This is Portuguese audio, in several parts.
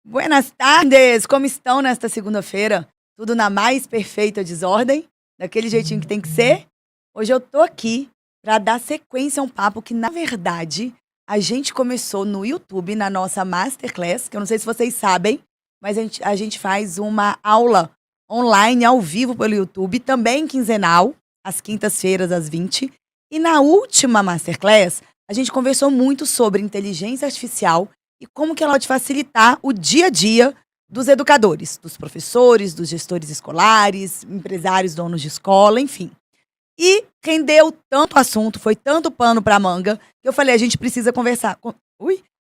Buenas tardes! Como estão nesta segunda-feira? Tudo na mais perfeita desordem? Daquele jeitinho que tem que ser? Hoje eu tô aqui para dar sequência a um papo que, na verdade, a gente começou no YouTube, na nossa Masterclass, que eu não sei se vocês sabem, mas a gente faz uma aula online, ao vivo, pelo YouTube, também quinzenal, às quintas-feiras, às 20. E na última Masterclass, a gente conversou muito sobre inteligência artificial e como que ela pode facilitar o dia a dia dos educadores, dos professores, dos gestores escolares, empresários, donos de escola, enfim. E rendeu tanto assunto, foi tanto pano para manga, que eu falei, a gente precisa conversar.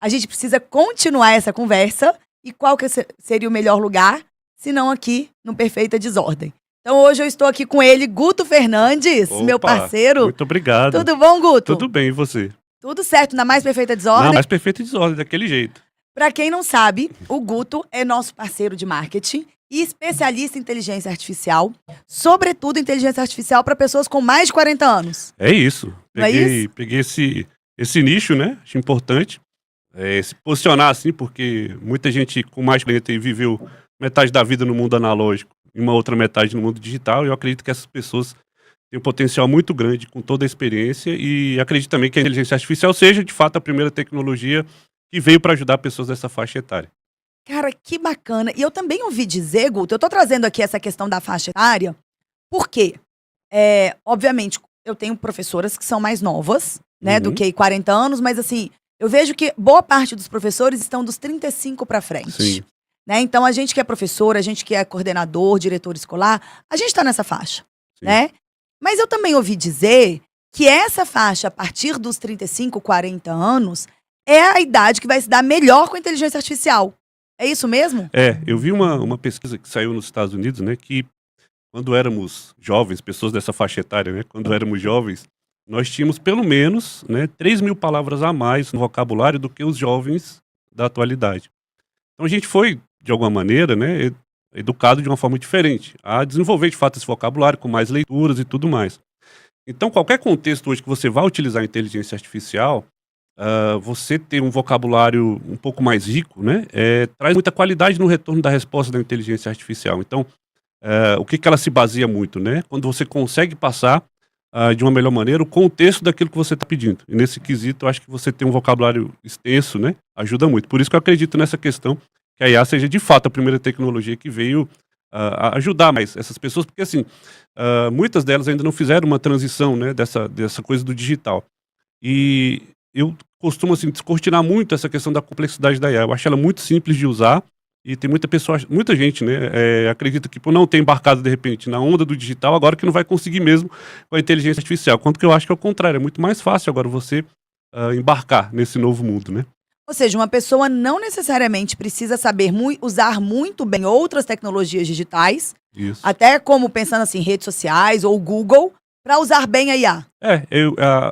A gente precisa continuar essa conversa e qual que seria o melhor lugar, se não aqui no Perfeita Desordem. Então hoje eu estou aqui com ele, Guto Fernandes, meu parceiro. Muito obrigado. Tudo bom, Guto? Tudo bem, e você? Tudo certo, na mais perfeita desordem? Na mais perfeita desordem, daquele jeito. Pra quem não sabe, o Guto é nosso parceiro de marketing e especialista em inteligência artificial, sobretudo inteligência artificial para pessoas com mais de 40 anos. É isso. Não é isso? Peguei esse nicho, né? Acho importante se posicionar assim, porque muita gente com mais de 40 viveu metade da vida no mundo analógico e uma outra metade no mundo digital, e eu acredito que essas pessoas têm um potencial muito grande com toda a experiência, e acredito também que a inteligência artificial seja, de fato, a primeira tecnologia que veio para ajudar pessoas dessa faixa etária. Cara, que bacana. E eu também ouvi dizer, Guto, eu tô trazendo aqui essa questão da faixa etária, porque, obviamente, eu tenho professoras que são mais novas, né, do que 40 anos, mas assim, eu vejo que boa parte dos professores estão dos 35 para frente. Sim. Né? Então, a gente que é professor, a gente que é coordenador, diretor escolar, a gente tá nessa faixa, Sim. né? Mas eu também ouvi dizer que essa faixa, a partir dos 35, 40 anos, é a idade que vai se dar melhor com a inteligência artificial. É isso mesmo? Eu vi uma pesquisa que saiu nos Estados Unidos, né, que quando éramos jovens, pessoas dessa faixa etária, né, quando éramos jovens, nós tínhamos pelo menos, né, 3.000 palavras a mais no vocabulário do que os jovens da atualidade. Então a gente foi, de alguma maneira, né, educado de uma forma diferente, a desenvolver de fato esse vocabulário com mais leituras e tudo mais. Então qualquer contexto hoje que você vai utilizar a inteligência artificial, você ter um vocabulário um pouco mais rico, né, traz muita qualidade no retorno da resposta da inteligência artificial. Então, o que ela se baseia muito, né? Quando você consegue passar de uma melhor maneira o contexto daquilo que você está pedindo. E nesse quesito, eu acho que você ter um vocabulário extenso, né, ajuda muito. Por isso que eu acredito nessa questão, que a IA seja de fato a primeira tecnologia que veio a ajudar mais essas pessoas, porque assim, muitas delas ainda não fizeram uma transição, né, dessa coisa do digital. E eu costumo assim, descortinar muito essa questão da complexidade da IA. Eu acho ela muito simples de usar, e tem muita gente, né, acredita que por não ter embarcado de repente na onda do digital, agora que não vai conseguir mesmo com a inteligência artificial. Quanto que eu acho que é o contrário, é muito mais fácil agora você embarcar nesse novo mundo, né? Ou seja, uma pessoa não necessariamente precisa saber usar muito bem outras tecnologias digitais, Isso. até como pensando assim, redes sociais ou Google, para usar bem a IA.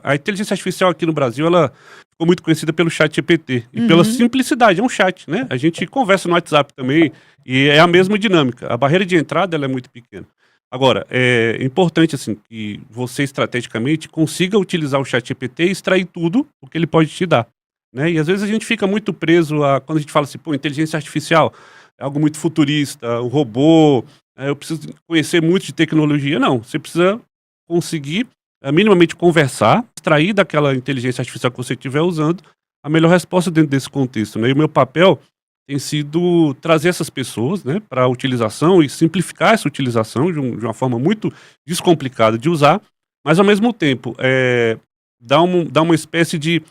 A inteligência artificial aqui no Brasil, ela ficou muito conhecida pelo ChatGPT e pela simplicidade, é um chat, né? A gente conversa no WhatsApp também e é a mesma dinâmica. A barreira de entrada ela é muito pequena. Agora, é importante assim que você estrategicamente consiga utilizar o ChatGPT e extrair tudo o que ele pode te dar, né? E às vezes a gente fica muito preso quando a gente fala assim, pô, inteligência artificial é algo muito futurista, um robô, eu preciso conhecer muito de tecnologia. Não, você precisa conseguir minimamente conversar, extrair daquela inteligência artificial que você estiver usando a melhor resposta dentro desse contexto, né? E o meu papel tem sido trazer essas pessoas, né, para a utilização e simplificar essa utilização de uma forma muito descomplicada de usar, mas ao mesmo tempo dar uma espécie de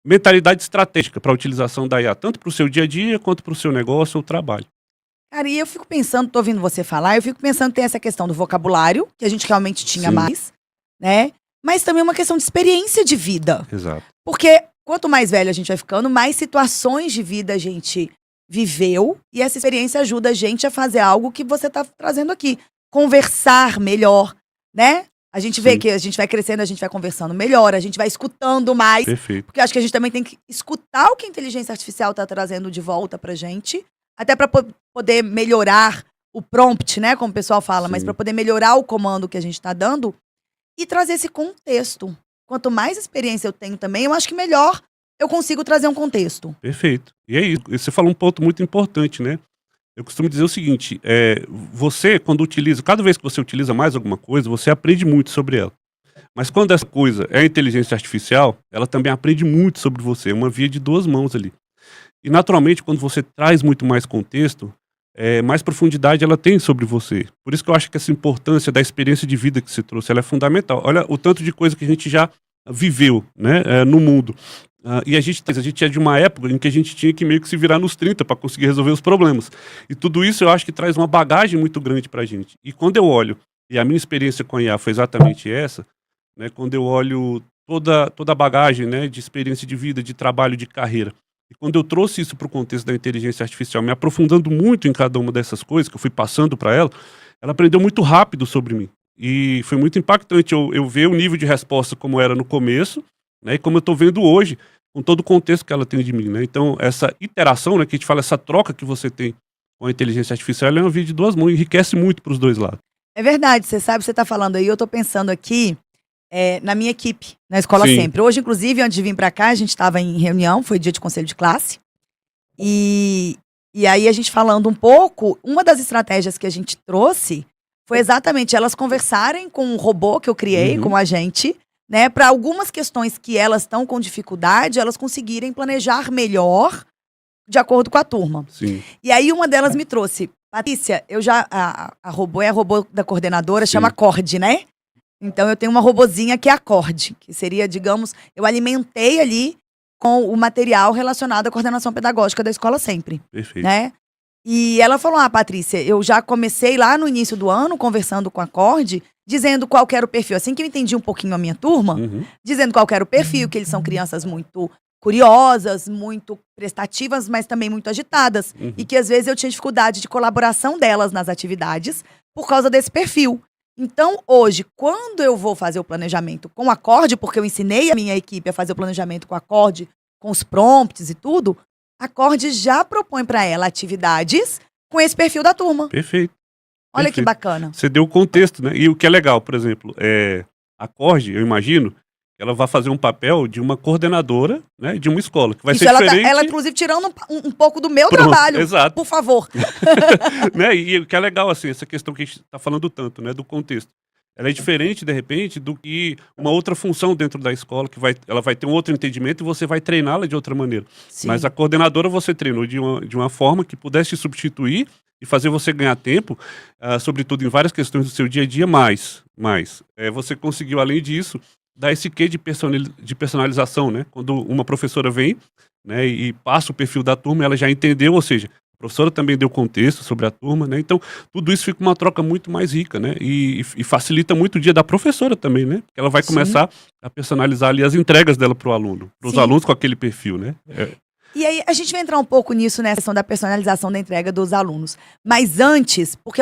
mentalidade estratégica para a utilização da IA, tanto para o seu dia a dia quanto para o seu negócio ou trabalho. Cara, e eu fico pensando, tô ouvindo você falar, eu fico pensando que tem essa questão do vocabulário, que a gente realmente tinha Sim. mais, né? Mas também uma questão de experiência de vida. Exato. Porque quanto mais velho a gente vai ficando, mais situações de vida a gente viveu, e essa experiência ajuda a gente a fazer algo que você tá trazendo aqui. Conversar melhor, né? A gente vê Sim. que a gente vai crescendo, a gente vai conversando melhor, a gente vai escutando mais. Perfeito. Porque eu acho que a gente também tem que escutar o que a inteligência artificial tá trazendo de volta pra gente, até para poder melhorar o prompt, né, como o pessoal fala, mas Sim. para poder melhorar o comando que a gente está dando e trazer esse contexto. Quanto mais experiência eu tenho também, eu acho que melhor eu consigo trazer um contexto. Perfeito. E é isso. Você falou um ponto muito importante, né? Eu costumo dizer o seguinte, você, quando utiliza, cada vez que você utiliza mais alguma coisa, você aprende muito sobre ela. Mas quando essa coisa é a inteligência artificial, ela também aprende muito sobre você, é uma via de duas mãos ali. E naturalmente, quando você traz muito mais contexto, mais profundidade ela tem sobre você. Por isso que eu acho que essa importância da experiência de vida que você trouxe, ela é fundamental. Olha o tanto de coisa que a gente já viveu, né, no mundo. E a gente é de uma época em que a gente tinha que meio que se virar nos 30 para conseguir resolver os problemas. E tudo isso eu acho que traz uma bagagem muito grande para a gente. E quando eu olho, e a minha experiência com a IA foi exatamente essa, né, quando eu olho toda a bagagem, né, de experiência de vida, de trabalho, de carreira, e quando eu trouxe isso para o contexto da inteligência artificial, me aprofundando muito em cada uma dessas coisas que eu fui passando para ela, ela aprendeu muito rápido sobre mim. E foi muito impactante eu ver o nível de resposta como era no começo, né, e como eu estou vendo hoje, com todo o contexto que ela tem de mim, né? Então, essa interação, né, que a gente fala, essa troca que você tem com a inteligência artificial, ela é uma via de duas mãos, enriquece muito para os dois lados. É verdade, você sabe, você está falando aí, eu estou pensando aqui na minha equipe, na Escola Sim. Sempre. Hoje, inclusive, antes de vir para cá, a gente estava em reunião, foi dia de conselho de classe, e aí a gente falando um pouco, uma das estratégias que a gente trouxe foi exatamente elas conversarem com um robô que eu criei, com a gente, né, para algumas questões que elas estão com dificuldade, elas conseguirem planejar melhor de acordo com a turma. Sim. E aí uma delas me trouxe, Patrícia, a robô é a robô da coordenadora, Sim. chama Cord, né? Então eu tenho uma robozinha que é a Cord, que seria, digamos, eu alimentei ali com o material relacionado à coordenação pedagógica da Escola Sempre, Perfeito. né? E ela falou, Patrícia, eu já comecei lá no início do ano, conversando com a Cord, dizendo qual que era o perfil. Assim que eu entendi um pouquinho a minha turma, dizendo qual que era o perfil, que eles são crianças muito curiosas, muito prestativas, mas também muito agitadas. E que às vezes eu tinha dificuldade de colaboração delas nas atividades por causa desse perfil. Então, hoje, quando eu vou fazer o planejamento com a Cord, porque eu ensinei a minha equipe a fazer o planejamento com a Cord, com os prompts e tudo, a Cord já propõe para ela atividades com esse perfil da turma. Perfeito. Olha que bacana. Você deu o contexto, né? E o que é legal, por exemplo, a Cord, eu imagino, ela vai fazer um papel de uma coordenadora, né, de uma escola, que vai ser diferente. Ela, inclusive, tirando um pouco do meu Pronto, trabalho, exato. por favor. Né? E o que é legal, assim, essa questão que a gente está falando tanto, né, do contexto. Ela é diferente, de repente, do que uma outra função dentro da escola, que ela vai ter um outro entendimento e você vai treiná-la de outra maneira. Sim. Mas a coordenadora você treinou de uma forma que pudesse te substituir e fazer você ganhar tempo, sobretudo em várias questões do seu dia a dia, mas você conseguiu, além disso, dar esse quê de personalização, né? Quando uma professora vem, né, e passa o perfil da turma, ela já entendeu, ou seja, a professora também deu contexto sobre a turma, né? Então, tudo isso fica uma troca muito mais rica, né? E facilita muito o dia da professora também, né? Porque ela vai começar a personalizar ali as entregas dela para o aluno, para os alunos com aquele perfil, né? E aí, a gente vai entrar um pouco nisso, nessa questão da personalização da entrega dos alunos. Mas antes, porque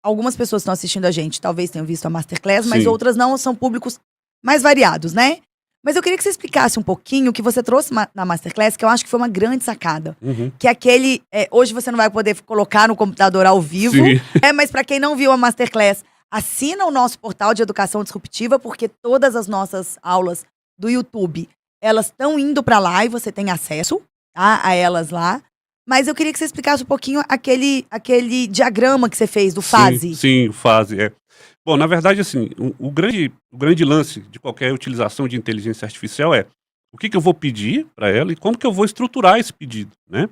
algumas pessoas que estão assistindo a gente talvez tenham visto a Masterclass, mas outras não, são públicos mais variados, né? Mas eu queria que você explicasse um pouquinho o que você trouxe na Masterclass, que eu acho que foi uma grande sacada. Que é aquele... hoje você não vai poder colocar no computador ao vivo. Mas para quem não viu a Masterclass, assina o nosso portal de educação disruptiva, porque todas as nossas aulas do YouTube, elas estão indo para lá e você tem acesso, tá, a elas lá. Mas eu queria que você explicasse um pouquinho aquele diagrama que você fez do fase. Sim, o fase, Bom, na verdade, assim, o grande lance de qualquer utilização de inteligência artificial é o que eu vou pedir para ela e como que eu vou estruturar esse pedido, né?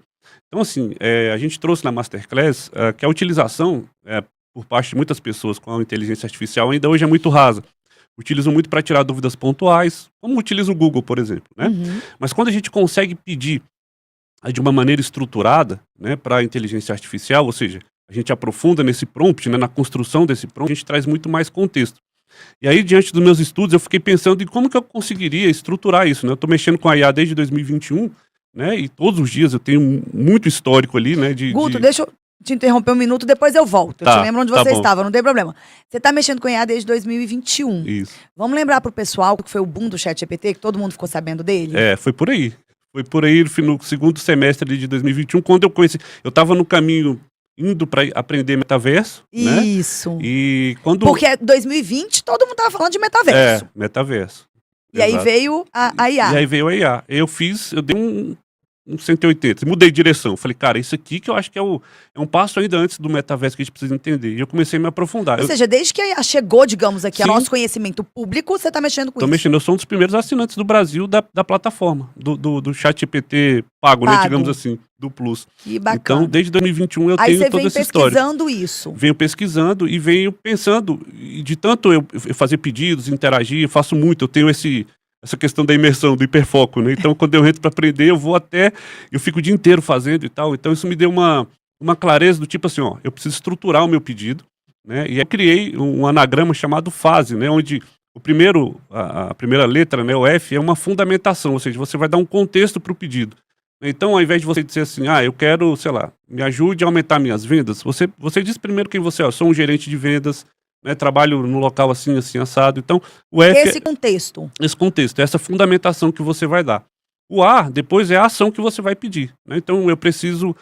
Então, assim, a gente trouxe na Masterclass que a utilização por parte de muitas pessoas com a inteligência artificial ainda hoje é muito rasa. Utilizam muito para tirar dúvidas pontuais, como utiliza o Google, por exemplo, né? Mas quando a gente consegue pedir de uma maneira estruturada, né, para a inteligência artificial, ou seja, a gente aprofunda nesse prompt, né, na construção desse prompt, a gente traz muito mais contexto. E aí, diante dos meus estudos, eu fiquei pensando em como que eu conseguiria estruturar isso, né? Eu estou mexendo com a IA desde 2021, né, e todos os dias eu tenho muito histórico ali, né, Guto, deixa eu te interromper um minuto, depois eu volto. Eu te lembro onde você estava, não tem problema. Você está mexendo com a IA desde 2021. Isso. Vamos lembrar pro pessoal que foi o boom do ChatGPT, que todo mundo ficou sabendo dele? Foi por aí. Foi por aí no segundo semestre de 2021, quando eu conheci. Eu estava no caminho indo para aprender metaverso, Isso. Né? E quando... Porque 2020 todo mundo tava falando de metaverso. Metaverso. E aí exato. veio a IA. E aí veio a IA. Eu dei um 180, mudei de direção. Falei, cara, isso aqui que eu acho que é um passo ainda antes do metaverso que a gente precisa entender. E eu comecei a me aprofundar. Ou seja, desde que a IA chegou, digamos aqui, ao Sim. nosso conhecimento público, você tá mexendo com Tô isso. mexendo, eu sou um dos primeiros assinantes do Brasil da plataforma, do ChatGPT pago, né, digamos assim, do Plus. Que bacana. Então, desde 2021 eu Aí tenho você toda vem essa história. pesquisando isso. Venho pesquisando e venho pensando, e de tanto eu fazer pedidos, interagir, eu faço muito, eu tenho essa questão da imersão, do hiperfoco, né? Então, quando eu entro para aprender, eu fico o dia inteiro fazendo e tal. Então, isso me deu uma clareza do tipo assim, ó, eu preciso estruturar o meu pedido, né? E aí eu criei um anagrama chamado fase, né? Onde a primeira letra, né, o F, é uma fundamentação, ou seja, você vai dar um contexto para o pedido. Então, ao invés de você dizer assim, eu quero, sei lá, me ajude a aumentar minhas vendas, você diz primeiro quem você é. Eu sou um gerente de vendas, né, trabalho no local assim, assim, assado. Então, o F Esse contexto. esse contexto, essa fundamentação que você vai dar. O A, depois, é a ação que você vai pedir, né? Então, eu preciso,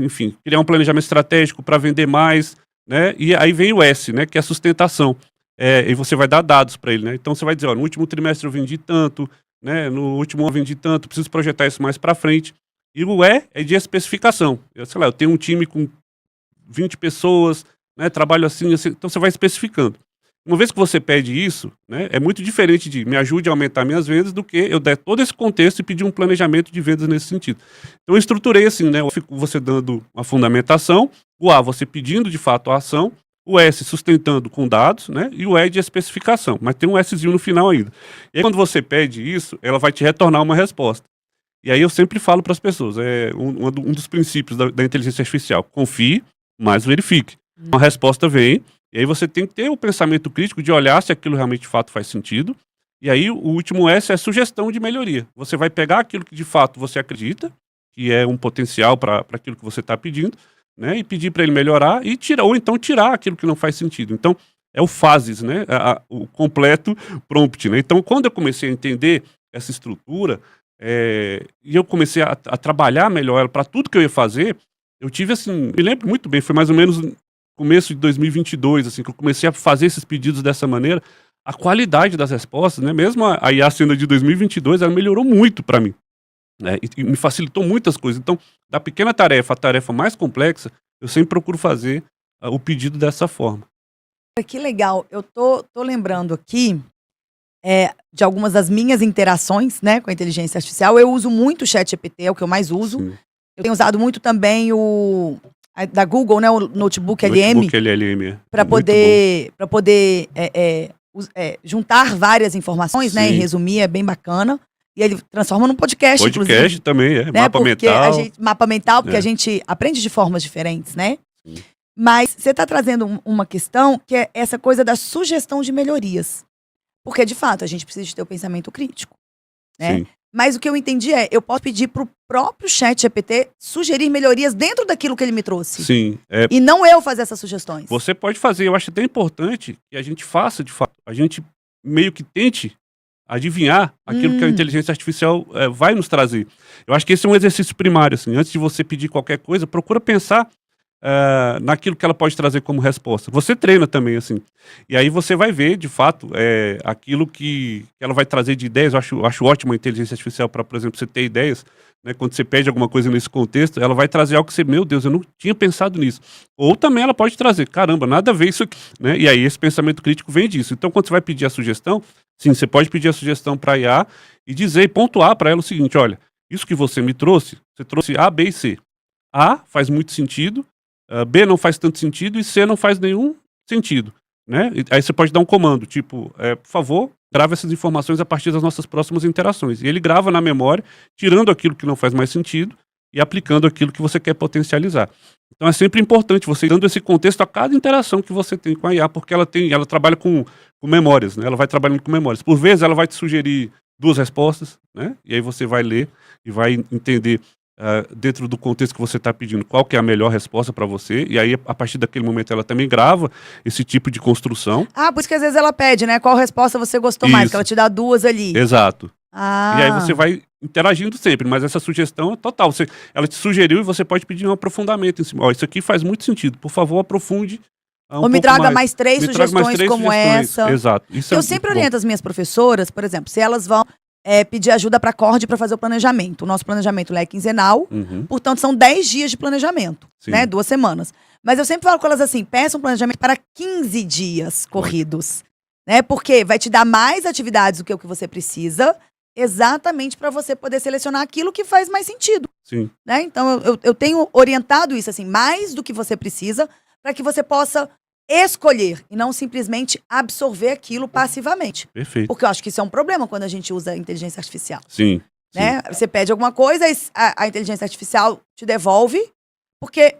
enfim, criar um planejamento estratégico para vender mais, né? E aí vem o S, né, que é a sustentação. E você vai dar dados para ele, né? Então, você vai dizer, ó, no último trimestre eu vendi tanto, né? No último ano eu vendi tanto, preciso projetar isso mais para frente. E o E é de especificação. Eu tenho um time com 20 pessoas, né? Trabalho assim, assim, então você vai especificando. Uma vez que você pede isso, né, é muito diferente de me ajude a aumentar minhas vendas do que eu der todo esse contexto e pedir um planejamento de vendas nesse sentido. Então eu estruturei assim, né, você dando uma fundamentação, o A você pedindo de fato a ação, o S sustentando com dados, né, e o E de especificação, mas tem um Szinho no final ainda. E aí quando você pede isso, ela vai te retornar uma resposta. E aí eu sempre falo para as pessoas, um dos princípios da inteligência artificial, confie, mas verifique. Uma resposta vem, e aí você tem que ter o pensamento crítico de olhar se aquilo realmente de fato faz sentido. E aí o último S é sugestão de melhoria. Você vai pegar aquilo que de fato você acredita, que é um potencial para aquilo que você está pedindo, né? E pedir para ele melhorar e ou então tirar aquilo que não faz sentido. Então, é o fases, né? O completo prompt, né? Então, quando eu comecei a entender essa estrutura, e eu comecei a trabalhar melhor ela para tudo que eu ia fazer, eu tive assim, me lembro muito bem, foi mais ou menos começo de 2022, assim, que eu comecei a fazer esses pedidos dessa maneira, a qualidade das respostas, né, mesmo a IA sendo de 2022, ela melhorou muito para mim, né, e me facilitou muitas coisas. Então, da pequena tarefa à tarefa mais complexa, eu sempre procuro fazer o pedido dessa forma. Que legal. Eu tô lembrando aqui de algumas das minhas interações, né, com a inteligência artificial. Eu uso muito o ChatGPT, é o que eu mais uso. Sim. Eu tenho usado muito também da Google, né, o Notebook LM, Notebook LLM, para poder juntar várias informações, né, e Sim. resumir, é bem bacana. E ele transforma num podcast, inclusive. Podcast também, Né, mapa porque mental. mapa mental, porque É. a gente aprende de formas diferentes, né? Sim. Mas você está trazendo uma questão que é essa coisa da sugestão de melhorias. Porque, de fato, a gente precisa de ter o pensamento crítico, né? Sim. Mas o que eu entendi eu posso pedir pro próprio ChatGPT sugerir melhorias dentro daquilo que ele me trouxe. Sim. E não eu fazer essas sugestões. Você pode fazer, eu acho até importante que a gente faça, de fato, a gente meio que tente adivinhar aquilo que a inteligência artificial vai nos trazer. Eu acho que esse é um exercício primário, assim, antes de você pedir qualquer coisa, procura pensar naquilo que ela pode trazer como resposta. Você treina também, assim, e aí você vai ver, de fato, aquilo que ela vai trazer de ideias. Eu acho ótima a inteligência artificial para, por exemplo, você ter ideias, né, quando você pede alguma coisa nesse contexto, ela vai trazer algo que você, meu Deus, eu não tinha pensado nisso. Ou também ela pode trazer, caramba, nada a ver isso aqui, né? E aí esse pensamento crítico vem disso. Então, quando você vai pedir a sugestão, sim, você pode pedir a sugestão para a IA e dizer, pontuar para ela o seguinte, olha, isso que você me trouxe, você trouxe A, B e C. A faz muito sentido, B não faz tanto sentido e C não faz nenhum sentido, né? E aí você pode dar um comando, tipo, por favor, grave essas informações a partir das nossas próximas interações. E ele grava na memória, tirando aquilo que não faz mais sentido e aplicando aquilo que você quer potencializar. Então é sempre importante você ir dando esse contexto a cada interação que você tem com a IA, porque ela trabalha com memórias, né? Ela vai trabalhando com memórias. Por vezes ela vai te sugerir 2 respostas, né? E aí você vai ler e vai entender dentro do contexto que você está pedindo qual que é a melhor resposta para você, e aí a partir daquele momento ela também grava esse tipo de construção. Por isso que às vezes ela pede, né? Qual resposta você gostou mais, que ela te dá 2 ali. Exato. E aí você vai interagindo sempre, mas essa sugestão é total. Ela te sugeriu e você pode pedir um aprofundamento em cima. Isso aqui faz muito sentido, por favor, aprofunde um Ou me pouco traga mais 3 me traga mais sugestões 3 como sugestões. essa. Exato. Isso é Eu muito sempre bom. oriento as minhas professoras, por exemplo, se elas vão pedir ajuda para a Cord para fazer o planejamento. O nosso planejamento é quinzenal, Uhum. portanto são 10 dias de planejamento, Sim. né? 2 semanas. Mas eu sempre falo com elas assim, peçam um planejamento para 15 dias corridos, né? Porque vai te dar mais atividades do que o que você precisa, exatamente para você poder selecionar aquilo que faz mais sentido, Sim. né? Então eu tenho orientado isso assim, mais do que você precisa, para que você possa escolher e não simplesmente absorver aquilo passivamente. Perfeito. Porque eu acho que isso é um problema quando a gente usa a inteligência artificial, Sim. né? Você pede alguma coisa, a inteligência artificial te devolve, porque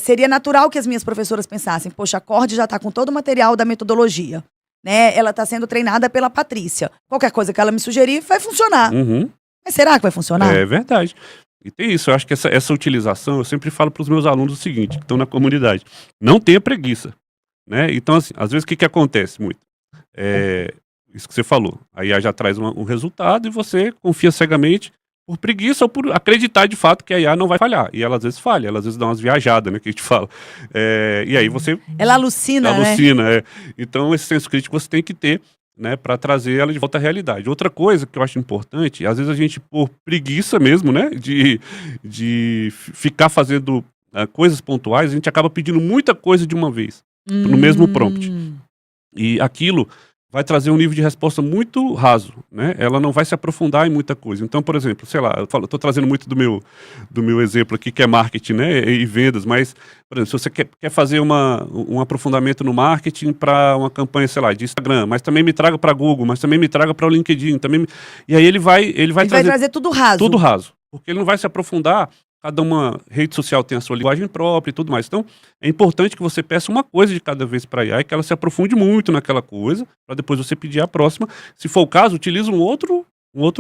seria natural que as minhas professoras pensassem, poxa, a Cord já está com todo o material da metodologia, né? Ela está sendo treinada pela Patrícia. Qualquer coisa que ela me sugerir vai funcionar. Uhum. Mas será que vai funcionar? É verdade. E tem isso, eu acho que essa utilização, eu sempre falo para os meus alunos o seguinte, que estão na comunidade, não tenha preguiça, né? Então, assim, às vezes o que acontece muito? Isso que você falou, a IA já traz um resultado e você confia cegamente por preguiça ou por acreditar de fato que a IA não vai falhar. E ela às vezes falha, ela às vezes dá umas viajadas, né, que a gente fala. E aí você... Ela alucina, né? Então esse senso crítico você tem que ter, né, para trazer ela de volta à realidade. Outra coisa que eu acho importante, às vezes a gente, por preguiça mesmo, né, de ficar fazendo coisas pontuais, a gente acaba pedindo muita coisa de uma vez, no mesmo prompt. E aquilo vai trazer um nível de resposta muito raso, né? Ela não vai se aprofundar em muita coisa. Então, por exemplo, sei lá, eu tô trazendo muito do meu exemplo aqui, que é marketing, né, e vendas, mas, por exemplo, se você quer fazer um aprofundamento no marketing para uma campanha, sei lá, de Instagram, mas também me traga para Google, mas também me traga para o LinkedIn, e aí ele vai trazer tudo raso. Tudo raso, porque ele não vai se aprofundar. Cada uma rede social tem a sua linguagem própria e tudo mais. Então, é importante que você peça uma coisa de cada vez para a IA e que ela se aprofunde muito naquela coisa, para depois você pedir a próxima. Se for o caso, utilize um outro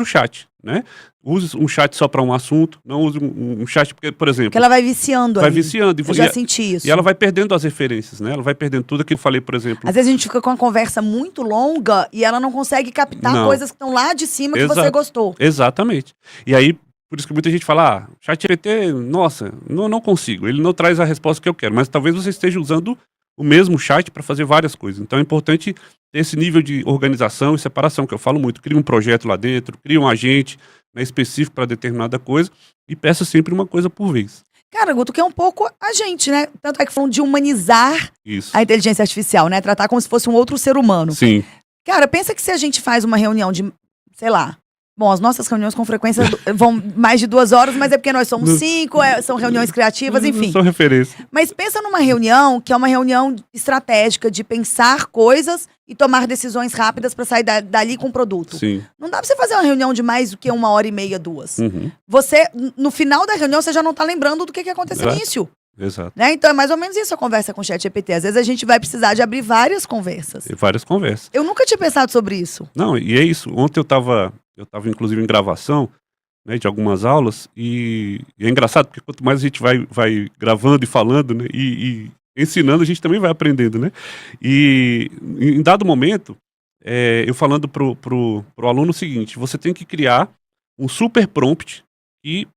chat, né? Use um chat só para um assunto, não use um chat, porque, por exemplo... Que ela vai viciando Vai ali. viciando. Eu já senti isso. E ela vai perdendo as referências, né? Ela vai perdendo tudo aquilo que eu falei, por exemplo... Às vezes a gente fica com uma conversa muito longa e ela não consegue captar coisas que estão lá de cima que você gostou. Exatamente. E aí, por isso que muita gente fala, ChatGPT, nossa, não consigo, ele não traz a resposta que eu quero, mas talvez você esteja usando o mesmo chat para fazer várias coisas. Então é importante ter esse nível de organização e separação, que eu falo muito. Cria um projeto lá dentro, cria um agente, né, específico para determinada coisa e peça sempre uma coisa por vez. Cara, Guto, que é um pouco a gente, né? Tanto é que falam de humanizar a inteligência artificial, né? Tratar como se fosse um outro ser humano. Sim. Cara, pensa que se a gente faz uma reunião de, sei lá... Bom, as nossas reuniões com frequência vão mais de 2 horas, mas é porque nós somos 5, são reuniões criativas, enfim. São referência. Mas pensa numa reunião que é uma reunião estratégica de pensar coisas e tomar decisões rápidas para sair dali com o produto. Sim. Não dá para você fazer uma reunião de mais do que 1h30, 2. Uhum. Você, no final da reunião, você já não tá lembrando do que aconteceu no início. Exato. Né? Então é mais ou menos isso a conversa com o ChatGPT. Às vezes a gente vai precisar de abrir várias conversas. Várias conversas. Eu nunca tinha pensado sobre isso. Não, e é isso. Ontem eu tava inclusive em gravação, né, de algumas aulas, e é engraçado porque quanto mais a gente vai gravando e falando, né, e ensinando, a gente também vai aprendendo, né? E em dado momento, eu falando pro aluno o seguinte: você tem que criar um super prompt que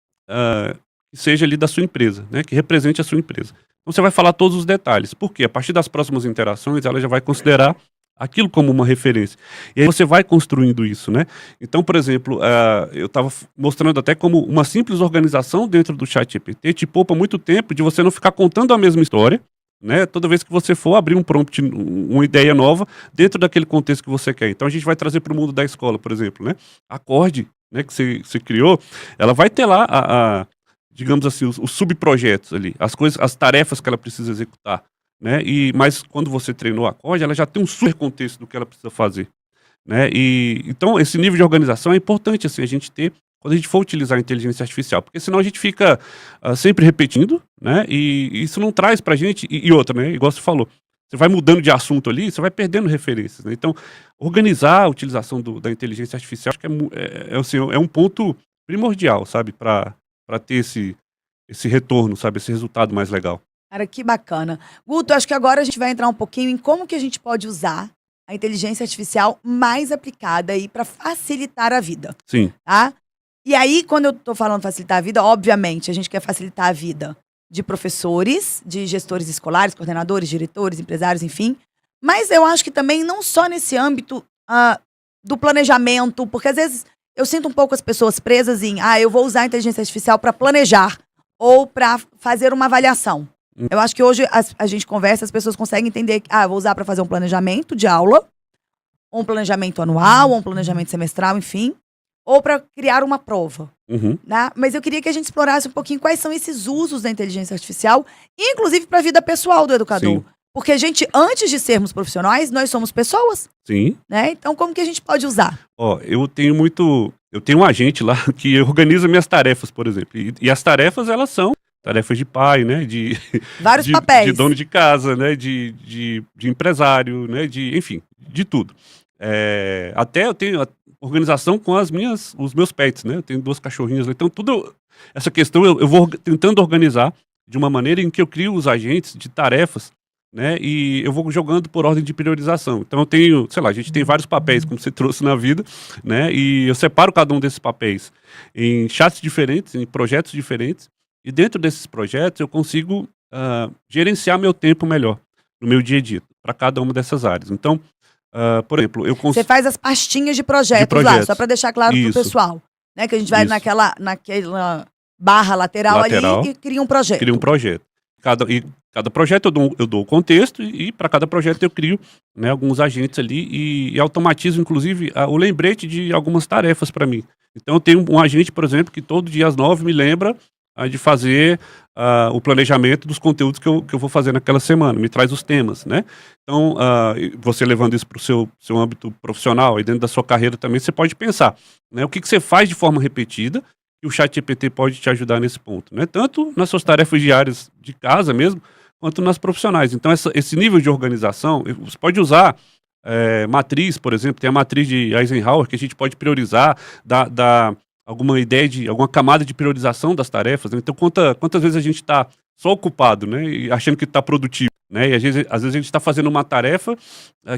seja ali da sua empresa, né, que represente a sua empresa. Então você vai falar todos os detalhes. Por quê? A partir das próximas interações, ela já vai considerar aquilo como uma referência. E aí você vai construindo isso, né? Então, por exemplo, eu estava mostrando até como uma simples organização dentro do ChatGPT te poupa muito tempo de você não ficar contando a mesma história, né? Toda vez que você for abrir um prompt, uma ideia nova, dentro daquele contexto que você quer. Então a gente vai trazer para o mundo da escola, por exemplo, né? A Cord, né, que você criou, ela vai ter lá digamos assim, os subprojetos ali, as tarefas que ela precisa executar. Né? Mas quando você treinou a Cord, ela já tem um super contexto do que ela precisa fazer, né? Então esse nível de organização é importante assim, a gente ter quando a gente for utilizar a inteligência artificial, porque senão a gente fica sempre repetindo, né? E isso não traz pra gente, e outra, né? Igual você falou, você vai mudando de assunto ali, você vai perdendo referências, né? Então organizar a utilização da inteligência artificial, acho que é um ponto primordial, sabe, para ter esse retorno, sabe, esse resultado mais legal. Cara, que bacana. Guto, acho que agora a gente vai entrar um pouquinho em como que a gente pode usar a inteligência artificial mais aplicada aí para facilitar a vida. Sim. Tá? E aí, quando eu tô falando facilitar a vida, obviamente, a gente quer facilitar a vida de professores, de gestores escolares, coordenadores, diretores, empresários, enfim. Mas eu acho que também não só nesse âmbito do planejamento, porque às vezes eu sinto um pouco as pessoas presas em, eu vou usar a inteligência artificial para planejar ou para fazer uma avaliação. Eu acho que hoje a gente conversa, as pessoas conseguem entender que, eu vou usar para fazer um planejamento de aula, ou um planejamento anual, ou um planejamento semestral, enfim, ou para criar uma prova. Né? Mas eu queria que a gente explorasse um pouquinho quais são esses usos da inteligência artificial, inclusive para a vida pessoal do educador. Sim. Porque a gente, antes de sermos profissionais, nós somos pessoas. Sim. Né? Então, como que a gente pode usar? Eu tenho um agente lá que organiza minhas tarefas, por exemplo. E as tarefas, elas são tarefas de pai, né? Vários papéis. De dono de casa, né? De empresário, né? Enfim, de tudo. Até eu tenho organização com os meus pets, né? Eu tenho 2 cachorrinhos lá. Então, essa questão eu vou tentando organizar de uma maneira em que eu crio os agentes de tarefas, né? E eu vou jogando por ordem de priorização. Então eu tenho, sei lá, a gente tem vários papéis, como você trouxe na vida, né? E eu separo cada um desses papéis em chats diferentes, em projetos diferentes. E dentro desses projetos eu consigo gerenciar meu tempo melhor no meu dia a dia, para cada uma dessas áreas. Então, por exemplo, Você faz as pastinhas de projetos lá, só para deixar claro para o pessoal. Né? Que a gente vai naquela barra lateral ali e cria um projeto. Cria um projeto. Cada projeto eu dou o contexto e para cada projeto eu crio, né, alguns agentes ali e automatizo, inclusive, o lembrete de algumas tarefas para mim. Então eu tenho um agente, por exemplo, que todo dia às 9 me lembra de fazer o planejamento dos conteúdos que eu vou fazer naquela semana, me traz os temas, né? Então, você levando isso para o seu âmbito profissional e dentro da sua carreira também, você pode pensar, né, o que você faz de forma repetida e o ChatGPT pode te ajudar nesse ponto, né? Tanto nas suas tarefas diárias de casa mesmo, quanto nas profissionais. Então, esse nível de organização, você pode usar matriz, por exemplo, tem a matriz de Eisenhower, que a gente pode priorizar, dar alguma ideia alguma camada de priorização das tarefas, né? Então, quantas vezes a gente está só ocupado, né, e achando que está produtivo, né? E às vezes a gente está fazendo uma tarefa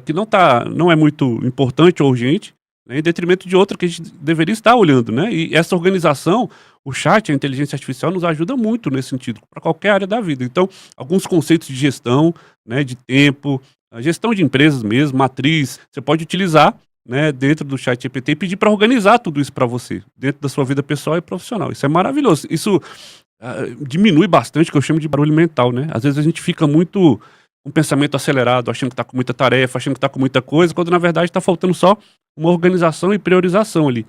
que não é muito importante ou urgente, né, em detrimento de outra que a gente deveria estar olhando, né? E essa organização, o chat, a inteligência artificial nos ajuda muito nesse sentido, para qualquer área da vida. Então, alguns conceitos de gestão, né, de tempo, a gestão de empresas mesmo, matriz, você pode utilizar, né, dentro do ChatGPT e pedir para organizar tudo isso para você, dentro da sua vida pessoal e profissional. Isso é maravilhoso. Isso diminui bastante o que eu chamo de barulho mental, né? Às vezes a gente fica muito com um pensamento acelerado, achando que está com muita tarefa, achando que está com muita coisa, quando na verdade está faltando só uma organização e priorização ali,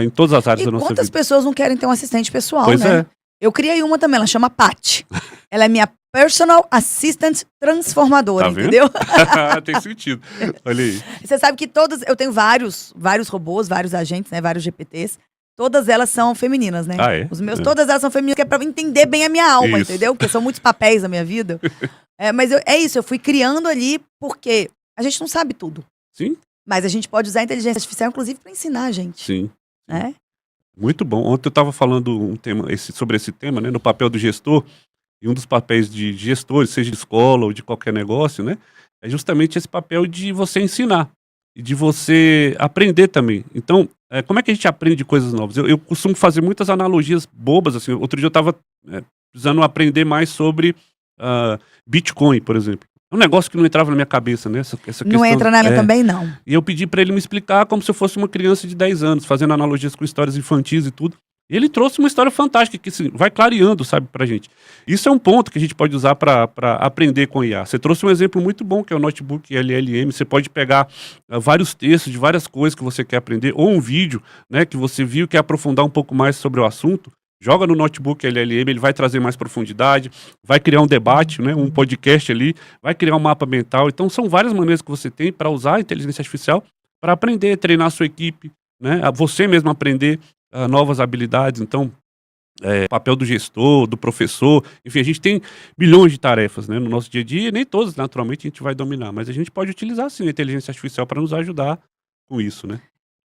em todas as áreas da nossa vida. Quantas pessoas não querem ter um assistente pessoal, pois né? É. Eu criei uma também, ela chama Pat. Ela é minha personal assistant transformadora, entendeu? Tem sentido. Olha aí. Você sabe que eu tenho vários robôs, vários agentes, né? Vários GPTs. Todas elas são femininas, né? É? Os meus, todas elas são femininas, que é pra entender bem a minha alma, isso. Entendeu? Porque são muitos papéis na minha vida. Mas eu fui criando ali porque a gente não sabe tudo. Sim. Mas a gente pode usar a inteligência artificial, inclusive, para ensinar a gente. Sim. Né? Muito bom. Ontem eu estava falando sobre esse tema, né? No papel do gestor. E um dos papéis de gestores, seja de escola ou de qualquer negócio, né? É justamente esse papel de você ensinar. E de você aprender também. Então, como é que a gente aprende coisas novas? Eu costumo fazer muitas analogias bobas, assim. Outro dia eu estava precisando aprender mais sobre Bitcoin, por exemplo. É um negócio que não entrava na minha cabeça, né? Essa questão, não entra na minha também, não. E eu pedi para ele me explicar como se eu fosse uma criança de 10 anos, fazendo analogias com histórias infantis e tudo. E ele trouxe uma história fantástica que assim, vai clareando, sabe, pra gente. Isso é um ponto que a gente pode usar para aprender com IA. Você trouxe um exemplo muito bom, que é o notebook LLM. Você pode pegar vários textos de várias coisas que você quer aprender, ou um vídeo, né, que você viu e quer aprofundar um pouco mais sobre o assunto. Joga no notebook LLM, ele vai trazer mais profundidade, vai criar um debate, né, um podcast ali, vai criar um mapa mental. Então são várias maneiras que você tem para usar a inteligência artificial para aprender, treinar a sua equipe, né, você mesmo aprender novas habilidades. Então, papel do gestor, do professor, enfim, a gente tem milhões de tarefas, né, no nosso dia a dia, e nem todas, naturalmente, a gente vai dominar, mas a gente pode utilizar, sim, a inteligência artificial para nos ajudar com isso, né.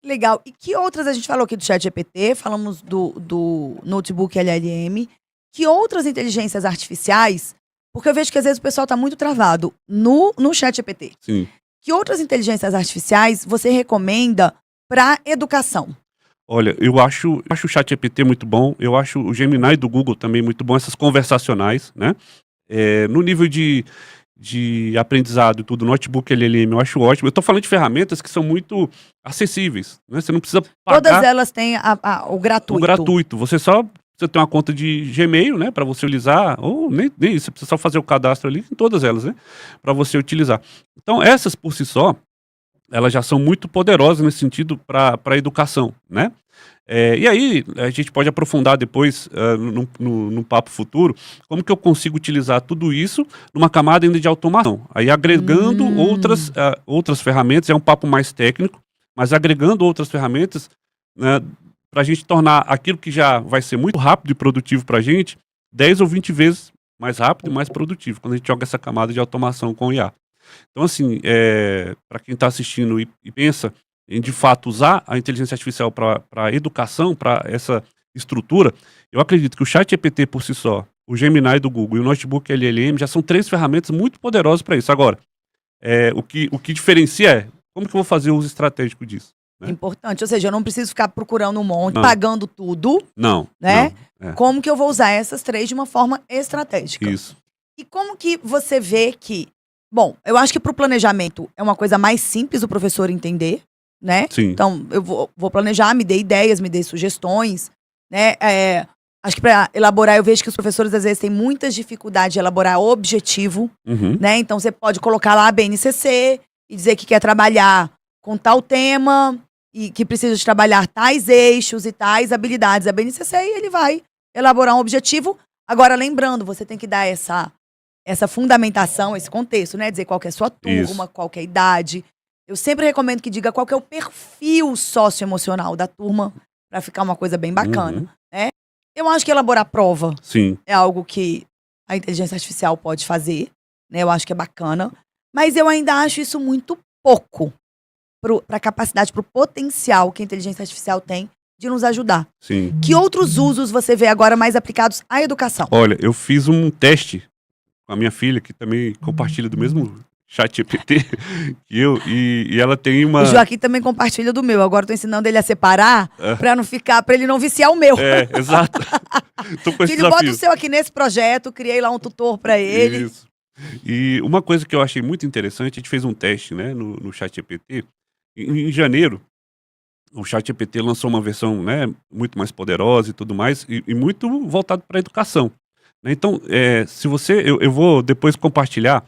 Legal. E que outras, a gente falou aqui do ChatGPT, falamos do notebook LLM, que outras inteligências artificiais, porque eu vejo que às vezes o pessoal está muito travado no ChatGPT. Sim. Que outras inteligências artificiais você recomenda para educação? Olha, eu acho o ChatGPT muito bom, eu acho o Gemini do Google também muito bom, essas conversacionais, né. No nível de aprendizado e tudo, notebook LLM eu acho ótimo. Eu tô falando de ferramentas que são muito acessíveis, né, você não precisa Todas pagar elas têm o o gratuito. gratuito, você só precisa ter uma conta de Gmail, né, para você utilizar, ou nem isso, você precisa só fazer o cadastro ali em todas elas, né, para você utilizar. Então essas por si só, elas já são muito poderosas nesse sentido para a educação, né. E aí, a gente pode aprofundar depois, num papo futuro, como que eu consigo utilizar tudo isso numa camada ainda de automação. Aí agregando outras ferramentas, é um papo mais técnico, mas agregando outras ferramentas, né, para a gente tornar aquilo que já vai ser muito rápido e produtivo para a gente, 10 ou 20 vezes mais rápido e mais produtivo, quando a gente joga essa camada de automação com o IA. Então, assim, para quem está assistindo e pensa em de fato usar a inteligência artificial para a educação, para essa estrutura, eu acredito que o ChatGPT por si só, o Gemini do Google e o Notebook LLM já são 3 ferramentas muito poderosas para isso. Agora, o que diferencia é como que eu vou fazer o uso estratégico disso, né? Importante, ou seja, eu não preciso ficar procurando um monte, Não. pagando tudo, Não, né? não, Como que eu vou usar essas 3 de uma forma estratégica? isso. E como que você vê que... Bom, eu acho que para o planejamento é uma coisa mais simples o professor entender, né? Sim. Então, eu vou planejar, me dê ideias, me dê sugestões, né? Acho que para elaborar, eu vejo que os professores às vezes têm muitas dificuldades de elaborar objetivo, Uhum. né? Então, você pode colocar lá a BNCC e dizer que quer trabalhar com tal tema e que precisa de trabalhar tais eixos e tais habilidades da BNCC e ele vai elaborar um objetivo. Agora, lembrando, você tem que dar essa fundamentação, esse contexto, né? Dizer qual que é a sua turma, Isso. qual que é a idade. Eu sempre recomendo que diga qual que é o perfil socioemocional da turma, para ficar uma coisa bem bacana, Uhum. né? Eu acho que elaborar prova Sim. é algo que a inteligência artificial pode fazer, né? Eu acho que é bacana, mas eu ainda acho isso muito pouco para a capacidade, para o potencial que a inteligência artificial tem de nos ajudar. Sim. Que outros usos você vê agora mais aplicados à educação? Olha, eu fiz um teste com a minha filha, que também compartilha do mesmo ChatGPT que eu, e ela tem uma... O Joaquim também compartilha do meu. Agora eu tô ensinando ele a separar É. pra ele não viciar o meu. Exato. Tô com esse Filho, bota o desafio. seu aqui nesse projeto, criei lá um tutor pra ele. Isso. E uma coisa que eu achei muito interessante, a gente fez um teste, né, no ChatGPT. Em janeiro, o ChatGPT lançou uma versão, né, muito mais poderosa e tudo mais, e muito voltado para a educação, né? Então, se você... Eu vou depois compartilhar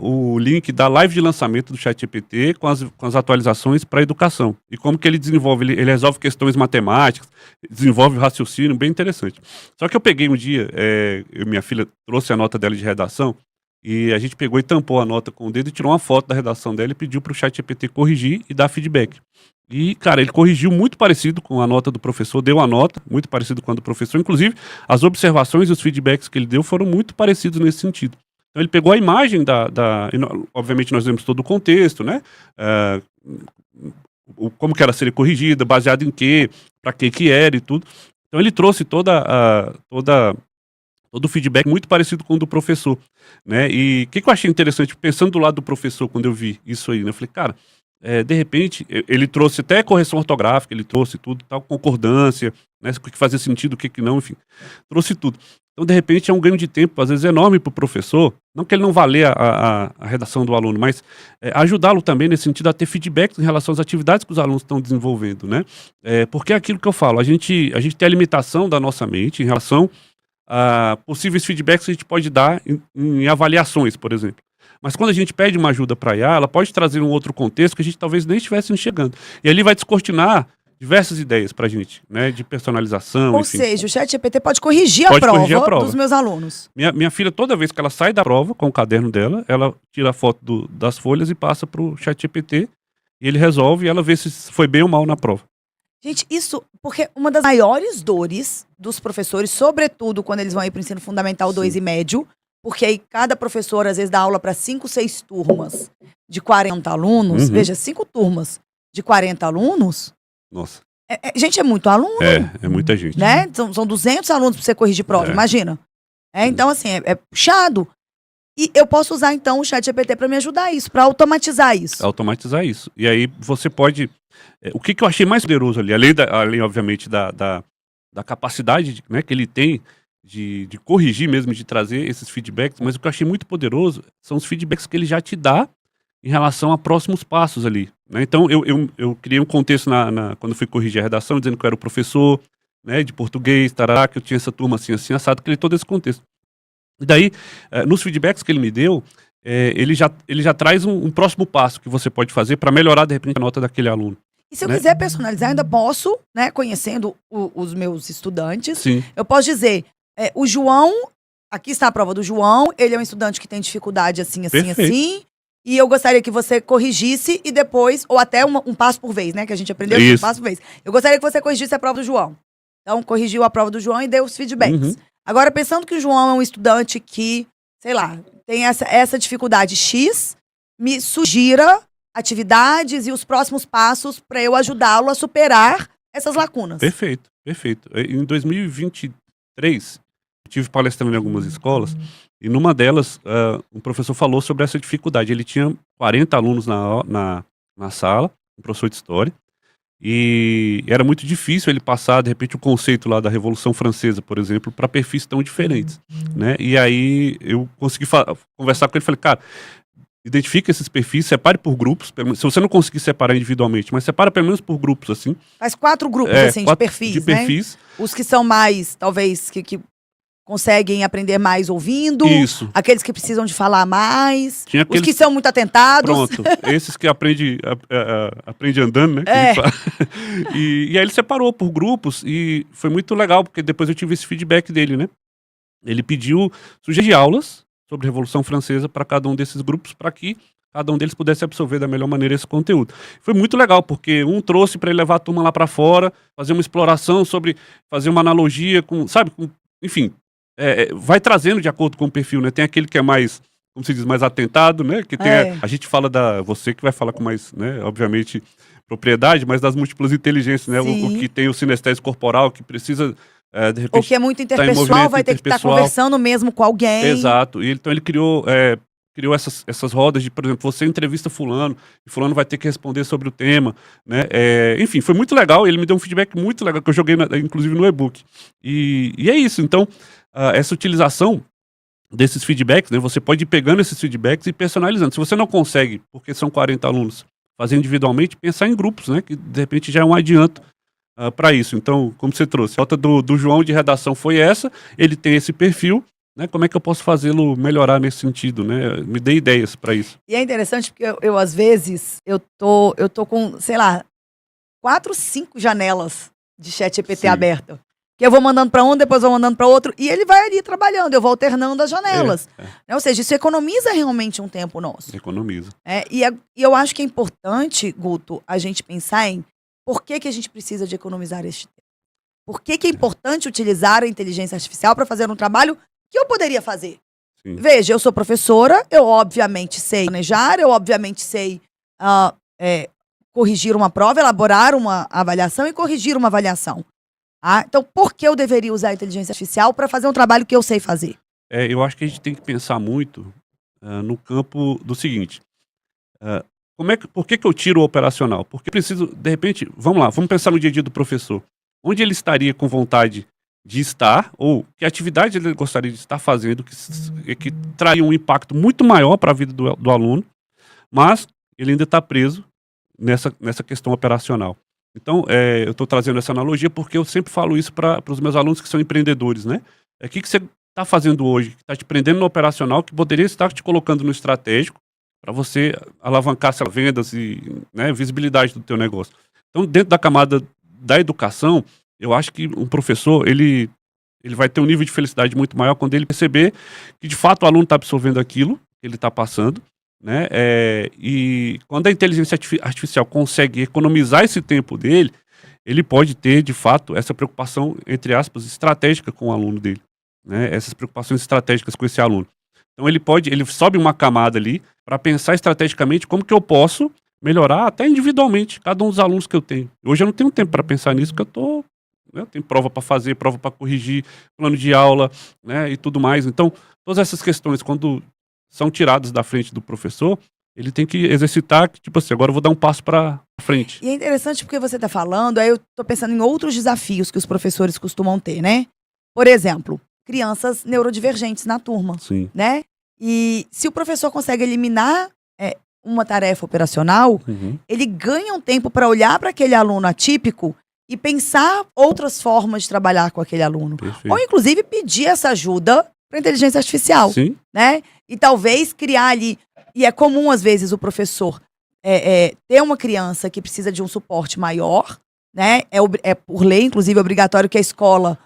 o link da live de lançamento do ChatGPT com as atualizações para a educação. E como que ele desenvolve, ele resolve questões matemáticas, desenvolve raciocínio, bem interessante. Só que eu peguei um dia, minha filha trouxe a nota dela de redação, e a gente pegou e tampou a nota com o dedo e tirou uma foto da redação dela e pediu para o ChatGPT corrigir e dar feedback. E, cara, ele corrigiu muito parecido com a nota do professor, deu a nota muito parecido com a do professor. Inclusive, as observações e os feedbacks que ele deu foram muito parecidos nesse sentido. Então ele pegou a imagem obviamente nós vemos todo o contexto, né? Como que ela seria corrigida, baseado em quê, para que era e tudo. Então ele trouxe todo o feedback muito parecido com o do professor, né? E o que eu achei interessante, pensando do lado do professor, quando eu vi isso aí, né? Eu falei, cara, de repente, ele trouxe até correção ortográfica, ele trouxe tudo, tal, concordância, né? O que fazia sentido, o que não, enfim, trouxe tudo. Então, de repente, é um ganho de tempo, às vezes, enorme para o professor, não que ele não vá ler a redação do aluno, mas ajudá-lo também nesse sentido a ter feedback em relação às atividades que os alunos estão desenvolvendo, né? Porque é aquilo que eu falo, a gente tem a limitação da nossa mente em relação a possíveis feedbacks que a gente pode dar em avaliações, por exemplo. Mas quando a gente pede uma ajuda para a IA, ela pode trazer um outro contexto que a gente talvez nem estivesse enxergando. E ali vai descortinar diversas ideias para a gente, né, de personalização, Ou enfim. seja, o ChatGPT pode corrigir a prova dos meus alunos. Minha filha, toda vez que ela sai da prova com o caderno dela, ela tira a foto das folhas e passa para o ChatGPT, e ele resolve e ela vê se foi bem ou mal na prova. Gente, isso, porque uma das maiores dores dos professores, sobretudo quando eles vão ir para o ensino fundamental 2 e médio, porque aí cada professor às vezes dá aula para 5, 6 turmas de 40 alunos, veja, 5 turmas de 40 alunos, nossa. Gente, é muito aluno. É muita gente. Né? São 200 alunos para você corrigir prova, imagina. Então, assim, é puxado. E eu posso usar, então, o ChatGPT para me ajudar isso, para automatizar isso. Automatizar isso. E aí você pode O que eu achei mais poderoso ali, além obviamente, da capacidade, né, que ele tem de corrigir mesmo, de trazer esses feedbacks, mas o que eu achei muito poderoso são os feedbacks que ele já te dá em relação a próximos passos ali, né? Então eu criei um contexto quando eu fui corrigir a redação, dizendo que eu era o professor, né, de português, tarará, que eu tinha essa turma assim, assim, assado, criei todo esse contexto. E daí, nos feedbacks que ele me deu, ele já traz um próximo passo que você pode fazer para melhorar, de repente, a nota daquele aluno. E se eu Né? quiser personalizar, ainda posso, né, conhecendo os meus estudantes, Sim, eu posso dizer, o João, aqui está a prova do João, ele é um estudante que tem dificuldade assim, assim, Perfeito. assim, e eu gostaria que você corrigisse e depois, ou até um passo por vez, né, que a gente aprendeu, um Isso. passo por vez. Eu gostaria que você corrigisse a prova do João. Então, corrigiu a prova do João e deu os feedbacks. Uhum. Agora, pensando que o João é um estudante que, sei lá, tem essa dificuldade X, me sugira atividades e os próximos passos para eu ajudá-lo a superar essas lacunas. Perfeito, perfeito. Em 2023, eu tive palestrando em algumas escolas, e numa delas, um professor falou sobre essa dificuldade. Ele tinha 40 alunos na sala, um professor de história, e era muito difícil ele passar, de repente, o conceito lá da Revolução Francesa, por exemplo, para perfis tão diferentes, né? E aí eu consegui conversar com ele e falei, cara, identifica esses perfis, separe por grupos, se você não conseguir separar individualmente, mas separa pelo menos por grupos, assim. Faz 4 grupos, assim, de 4 perfis, de perfis. né? Os que são mais, talvez, que conseguem aprender mais ouvindo. Isso. Aqueles que precisam de falar mais. Tinha Os que aqueles- são muito atentados. Pronto, esses que aprende andando, né? que a gente fala. E aí ele separou por grupos e foi muito legal, porque depois eu tive esse feedback dele, né? Ele pediu sugestões de aulas sobre a Revolução Francesa para cada um desses grupos, para que cada um deles pudesse absorver da melhor maneira esse conteúdo. Foi muito legal, porque um trouxe para ele levar a turma lá para fora, fazer uma exploração sobre, fazer uma analogia com, sabe, enfim, vai trazendo de acordo com o perfil, né? Tem aquele que é mais, como se diz, mais atentado, né? Que tem a gente fala você que vai falar com mais, né, obviamente, propriedade, mas das múltiplas inteligências, né? O que tem o sinestésico corporal, que precisa, de repente... O que é muito em interpessoal, movimento vai ter que estar interpessoal. conversando mesmo com alguém. Exato. E então ele criou essas rodas de, por exemplo, você entrevista fulano, e fulano vai ter que responder sobre o tema, né? Enfim, foi muito legal. Ele me deu um feedback muito legal, que eu joguei, inclusive, no e-book. E é isso. Então, essa utilização desses feedbacks, né? Você pode ir pegando esses feedbacks e personalizando. Se você não consegue, porque são 40 alunos, fazer individualmente, pensar em grupos, né? Que, de repente, já é um adianto para isso. Então, como você trouxe, a nota do João de redação foi essa, ele tem esse perfil, né? Como é que eu posso fazê-lo melhorar nesse sentido, né? Me dê ideias para isso. E é interessante porque eu às vezes, eu tô com, sei lá, 4, 5 janelas de ChatGPT Sim. aberta. Que eu vou mandando para um, depois vou mandando para outro, e ele vai ali trabalhando, eu vou alternando as janelas. Ou seja, isso economiza realmente um tempo nosso. Economiza. E eu acho que é importante, Guto, a gente pensar em por que a gente precisa de economizar este tempo. Por que é importante utilizar a inteligência artificial para fazer um trabalho que eu poderia fazer? Sim. Veja, eu sou professora, eu obviamente sei planejar, eu obviamente sei corrigir uma prova, elaborar uma avaliação e corrigir uma avaliação. Então, por que eu deveria usar a inteligência artificial para fazer um trabalho que eu sei fazer? Eu acho que a gente tem que pensar muito no campo do seguinte. Por que eu tiro o operacional? Porque eu preciso, de repente, vamos pensar no dia a dia do professor. Onde ele estaria com vontade de estar, ou que atividade ele gostaria de estar fazendo, que traria um impacto muito maior para a vida do aluno, mas ele ainda está preso nessa questão operacional. Então, eu estou trazendo essa analogia porque eu sempre falo isso para os meus alunos que são empreendedores, né? O que você está fazendo hoje, que está te prendendo no operacional, que poderia estar te colocando no estratégico, para você alavancar essas vendas e, né, visibilidade do teu negócio. Então, dentro da camada da educação, eu acho que um professor, ele vai ter um nível de felicidade muito maior quando ele perceber que, de fato, o aluno está absorvendo aquilo que ele está passando, né? E quando a inteligência artificial consegue economizar esse tempo dele, ele pode ter, de fato, essa preocupação, entre aspas, estratégica com o aluno dele, né? Essas preocupações estratégicas com esse aluno. Então ele sobe uma camada ali para pensar estrategicamente como que eu posso melhorar até individualmente cada um dos alunos que eu tenho. Hoje eu não tenho tempo para pensar nisso, porque eu tenho prova para fazer, prova para corrigir, plano de aula, né, e tudo mais. Então, todas essas questões, quando são tiradas da frente do professor, ele tem que exercitar, que, tipo assim, agora eu vou dar um passo para frente. E é interessante porque você está falando, aí eu estou pensando em outros desafios que os professores costumam ter, né? Por exemplo, crianças neurodivergentes na turma, Sim. né? E se o professor consegue eliminar uma tarefa operacional, Uhum. ele ganha um tempo para olhar para aquele aluno atípico e pensar outras formas de trabalhar com aquele aluno. Perfeito. Ou, inclusive, pedir essa ajuda para a inteligência artificial, Sim. né? E talvez criar ali... E é comum, às vezes, o professor ter uma criança que precisa de um suporte maior, né? É por lei, inclusive, obrigatório que a escola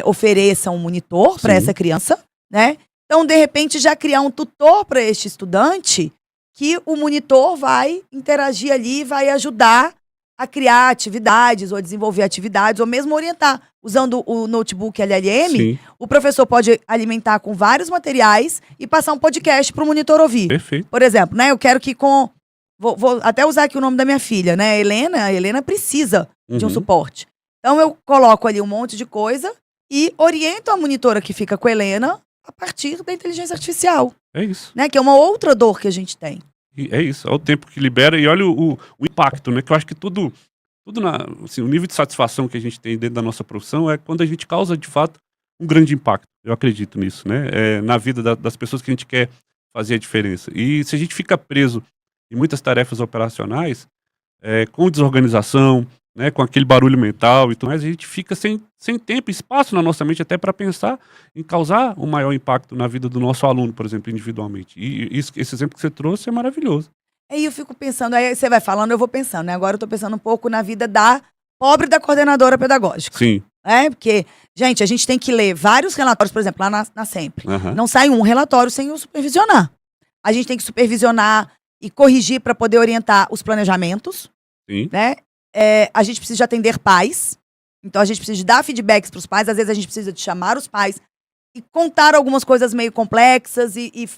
ofereça um monitor para Sim. essa criança, né? Então, de repente, já criar um tutor para este estudante que o monitor vai interagir ali, vai ajudar a criar atividades, ou a desenvolver atividades, ou mesmo orientar. Usando o notebook LLM, Sim. o professor pode alimentar com vários materiais e passar um podcast para o monitor ouvir. Perfeito. Por exemplo, né? Eu quero que Vou até usar aqui o nome da minha filha, né? A Helena precisa de um Uhum. suporte. Então eu coloco ali um monte de coisa e oriento a monitora que fica com a Helena a partir da inteligência artificial, É isso. né? Que é uma outra dor que a gente tem. E é isso, é o tempo que libera e olha o impacto, né? Que eu acho que tudo assim, o nível de satisfação que a gente tem dentro da nossa profissão é quando a gente causa, de fato, um grande impacto. Eu acredito nisso, né? Na vida das pessoas que a gente quer fazer a diferença. E se a gente fica preso em muitas tarefas operacionais, com desorganização, né, com aquele barulho mental e tudo mais, a gente fica sem tempo e espaço na nossa mente até para pensar em causar um maior impacto na vida do nosso aluno, por exemplo, individualmente. E esse exemplo que você trouxe é maravilhoso. Aí eu fico pensando, aí você vai falando, eu vou pensando, né? Agora eu tô pensando um pouco na vida da pobre da coordenadora pedagógica. Sim. Porque, gente, a gente tem que ler vários relatórios, por exemplo, lá na Sempre. Aham. Não sai um relatório sem o supervisionar. A gente tem que supervisionar e corrigir para poder orientar os planejamentos, Sim. né? A gente precisa de atender pais. Então a gente precisa de dar feedbacks para os pais. Às vezes a gente precisa de chamar os pais e contar algumas coisas meio complexas e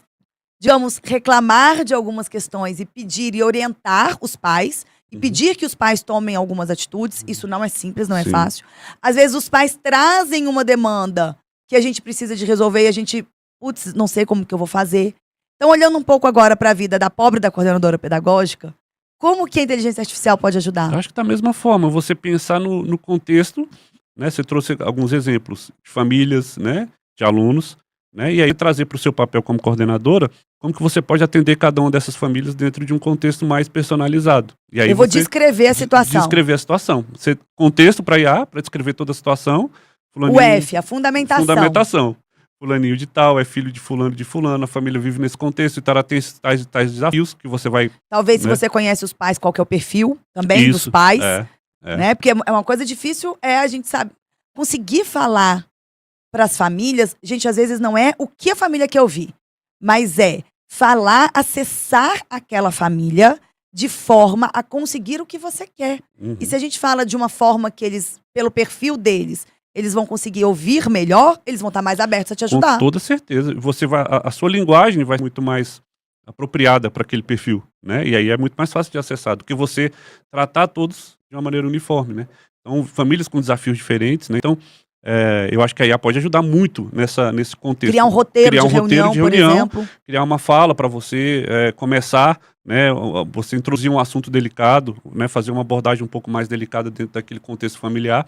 digamos, reclamar de algumas questões e pedir e orientar os pais e pedir que os pais tomem algumas atitudes. Isso não é simples, não é Sim. fácil. Às vezes os pais trazem uma demanda que a gente precisa de resolver e a gente, putz, não sei como que eu vou fazer. Então, olhando um pouco agora para a vida da pobre da coordenadora pedagógica, como que a inteligência artificial pode ajudar? Eu acho que da mesma forma, você pensar no contexto, né? Você trouxe alguns exemplos de famílias, né? De alunos, né? E aí trazer para o seu papel como coordenadora, como que você pode atender cada uma dessas famílias dentro de um contexto mais personalizado. E aí Eu vou você descrever a situação. descrever a situação. Você, contexto para IA, para descrever toda a situação. O F, a fundamentação. Fundamentação. Fulaninho de tal, é filho de fulano, a família vive nesse contexto, e tem tais desafios que você vai... Talvez se né? você conhece os pais, qual que é o perfil também dos Isso, pais. é. Né? Porque é uma coisa difícil, a gente sabe, conseguir falar para as famílias, gente, às vezes não é o que a família quer ouvir, mas é falar, acessar aquela família de forma a conseguir o que você quer. Uhum. E se a gente fala de uma forma que eles, pelo perfil deles, eles vão conseguir ouvir melhor, eles vão estar mais abertos a te ajudar. Com toda certeza. Você vai, a sua linguagem vai ser muito mais apropriada para aquele perfil, né? E aí é muito mais fácil de acessar do que você tratar todos de uma maneira uniforme, né? Então, famílias com desafios diferentes, né? Então, eu acho que a IA pode ajudar muito nesse contexto. Criar um roteiro de reunião, por exemplo. Criar uma fala para você começar, né? Você introduzir um assunto delicado, né? Fazer uma abordagem um pouco mais delicada dentro daquele contexto familiar.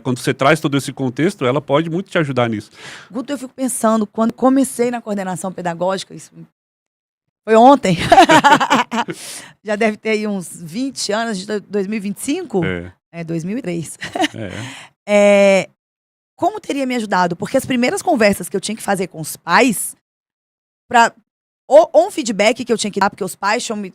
Quando você traz todo esse contexto, ela pode muito te ajudar nisso. Guto, eu fico pensando, quando comecei na coordenação pedagógica, isso foi ontem, já deve ter aí uns 20 anos, de 2025? 2003. Como teria me ajudado? Porque as primeiras conversas que eu tinha que fazer com os pais, ou um feedback que eu tinha que dar, porque os pais tinham me...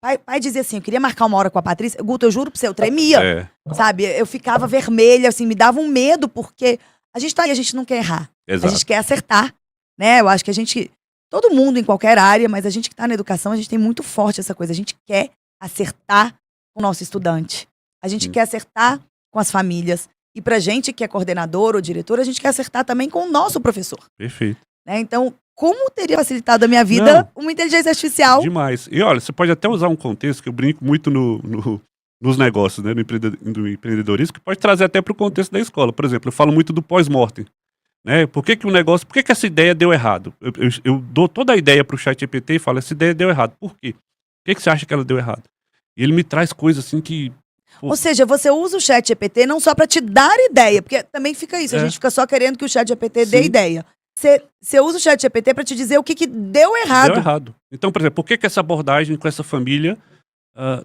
Pai dizia assim, eu queria marcar uma hora com a Patrícia. Guto, eu juro pra você, eu tremia, sabe? Eu ficava vermelha, assim, me dava um medo, porque a gente tá aí, a gente não quer errar. Exato. A gente quer acertar, né? Eu acho que a gente... Todo mundo em qualquer área, mas a gente que tá na educação, a gente tem muito forte essa coisa. A gente quer acertar com o nosso estudante. A gente quer acertar com as famílias. E pra gente que é coordenador ou diretor, a gente quer acertar também com o nosso professor. Perfeito. Né? Então, como teria facilitado a minha vida uma inteligência artificial? Demais. E olha, você pode até usar um contexto que eu brinco muito nos negócios, né, do empreendedorismo, que pode trazer até para o contexto da escola. Por exemplo, eu falo muito do pós-mortem. Né? Por que essa ideia deu errado? Eu dou toda a ideia para o ChatGPT e falo, essa ideia deu errado. Por quê? que você acha que ela deu errado? E ele me traz coisas assim que... Ou seja, você usa o chat GPT não só para te dar ideia, porque também fica isso, a gente fica só querendo que o chat GPT dê ideia. Você usa o chat GPT para te dizer o que deu errado. Deu errado. Então, por exemplo, por que essa abordagem com essa família...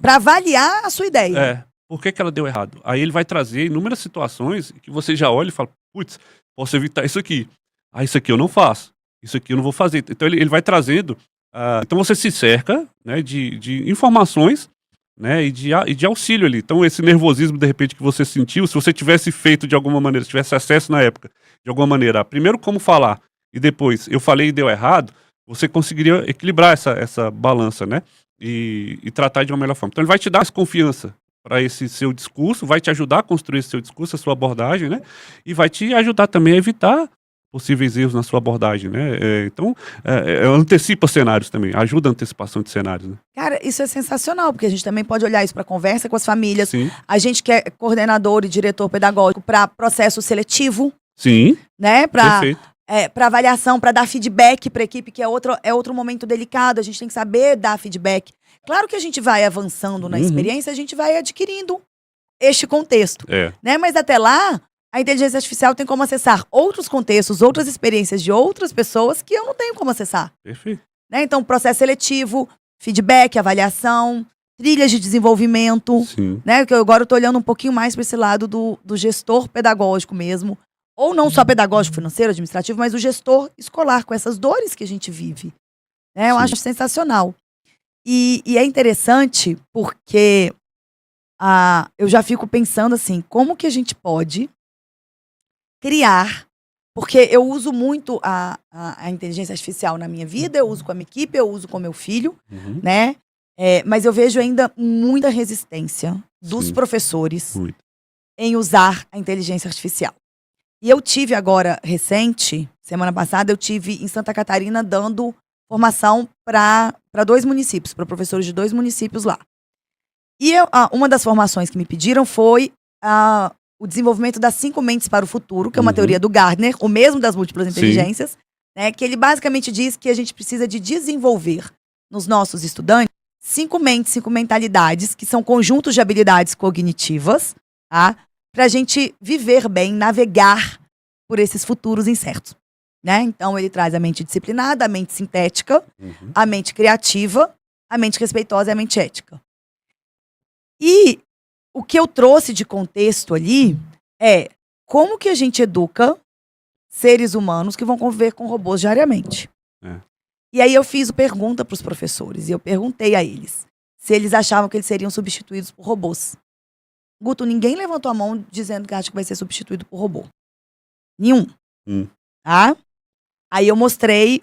Para avaliar a sua ideia. Por que ela deu errado? Aí ele vai trazer inúmeras situações que você já olha e fala, putz, posso evitar isso aqui. Isso aqui eu não faço. Isso aqui eu não vou fazer. Então ele vai trazendo... então você se cerca, né, de informações, né, e de auxílio ali. Então esse nervosismo, de repente, que você sentiu, se você tivesse feito de alguma maneira, se tivesse acesso na época, de alguma maneira, primeiro como falar, e depois eu falei e deu errado, você conseguiria equilibrar essa balança, né, e tratar de uma melhor forma. Então ele vai te dar mais confiança para esse seu discurso, vai te ajudar a construir esse seu discurso, a sua abordagem, né, e vai te ajudar também a evitar possíveis erros na sua abordagem, né? Então, antecipa cenários também, ajuda a antecipação de cenários, né? Cara, isso é sensacional, porque a gente também pode olhar isso para conversa com as famílias. Sim. A gente que é coordenador e diretor pedagógico para processo seletivo. Sim. Né? Perfeito. Para avaliação, para dar feedback para a equipe, que é outro momento delicado. A gente tem que saber dar feedback. Claro que a gente vai avançando na experiência, a gente vai adquirindo este contexto. Né? Mas até lá, a inteligência artificial tem como acessar outros contextos, outras experiências de outras pessoas que eu não tenho como acessar. Perfeito. Né? Então, processo seletivo, feedback, avaliação, trilhas de desenvolvimento. Sim. Né? Que agora eu estou olhando um pouquinho mais para esse lado do gestor pedagógico mesmo. Ou não só pedagógico, financeiro, administrativo, mas o gestor escolar, com essas dores que a gente vive. Né? Eu acho sensacional. E é interessante porque eu já fico pensando assim, como que a gente pode criar, porque eu uso muito a inteligência artificial na minha vida, eu uso com a minha equipe, eu uso com meu filho, né? Mas eu vejo ainda muita resistência dos professores em usar a inteligência artificial. E eu tive agora, semana passada, eu tive em Santa Catarina dando formação para 2 municípios, para professores de 2 municípios lá. E uma das formações que me pediram foi o desenvolvimento das 5 mentes para o futuro, que é uma teoria do Gardner, o mesmo das múltiplas inteligências, né, que ele basicamente diz que a gente precisa de desenvolver nos nossos estudantes 5 mentes, 5 mentalidades, que são conjuntos de habilidades cognitivas, tá? Para a gente viver bem, navegar por esses futuros incertos. Né? Então ele traz a mente disciplinada, a mente sintética, a mente criativa, a mente respeitosa e a mente ética. E o que eu trouxe de contexto ali é como que a gente educa seres humanos que vão conviver com robôs diariamente. E aí eu fiz pergunta para os professores e eu perguntei a eles se eles achavam que eles seriam substituídos por robôs. Guto, ninguém levantou a mão dizendo que acha que vai ser substituído por robô. Nenhum. Tá? Aí eu mostrei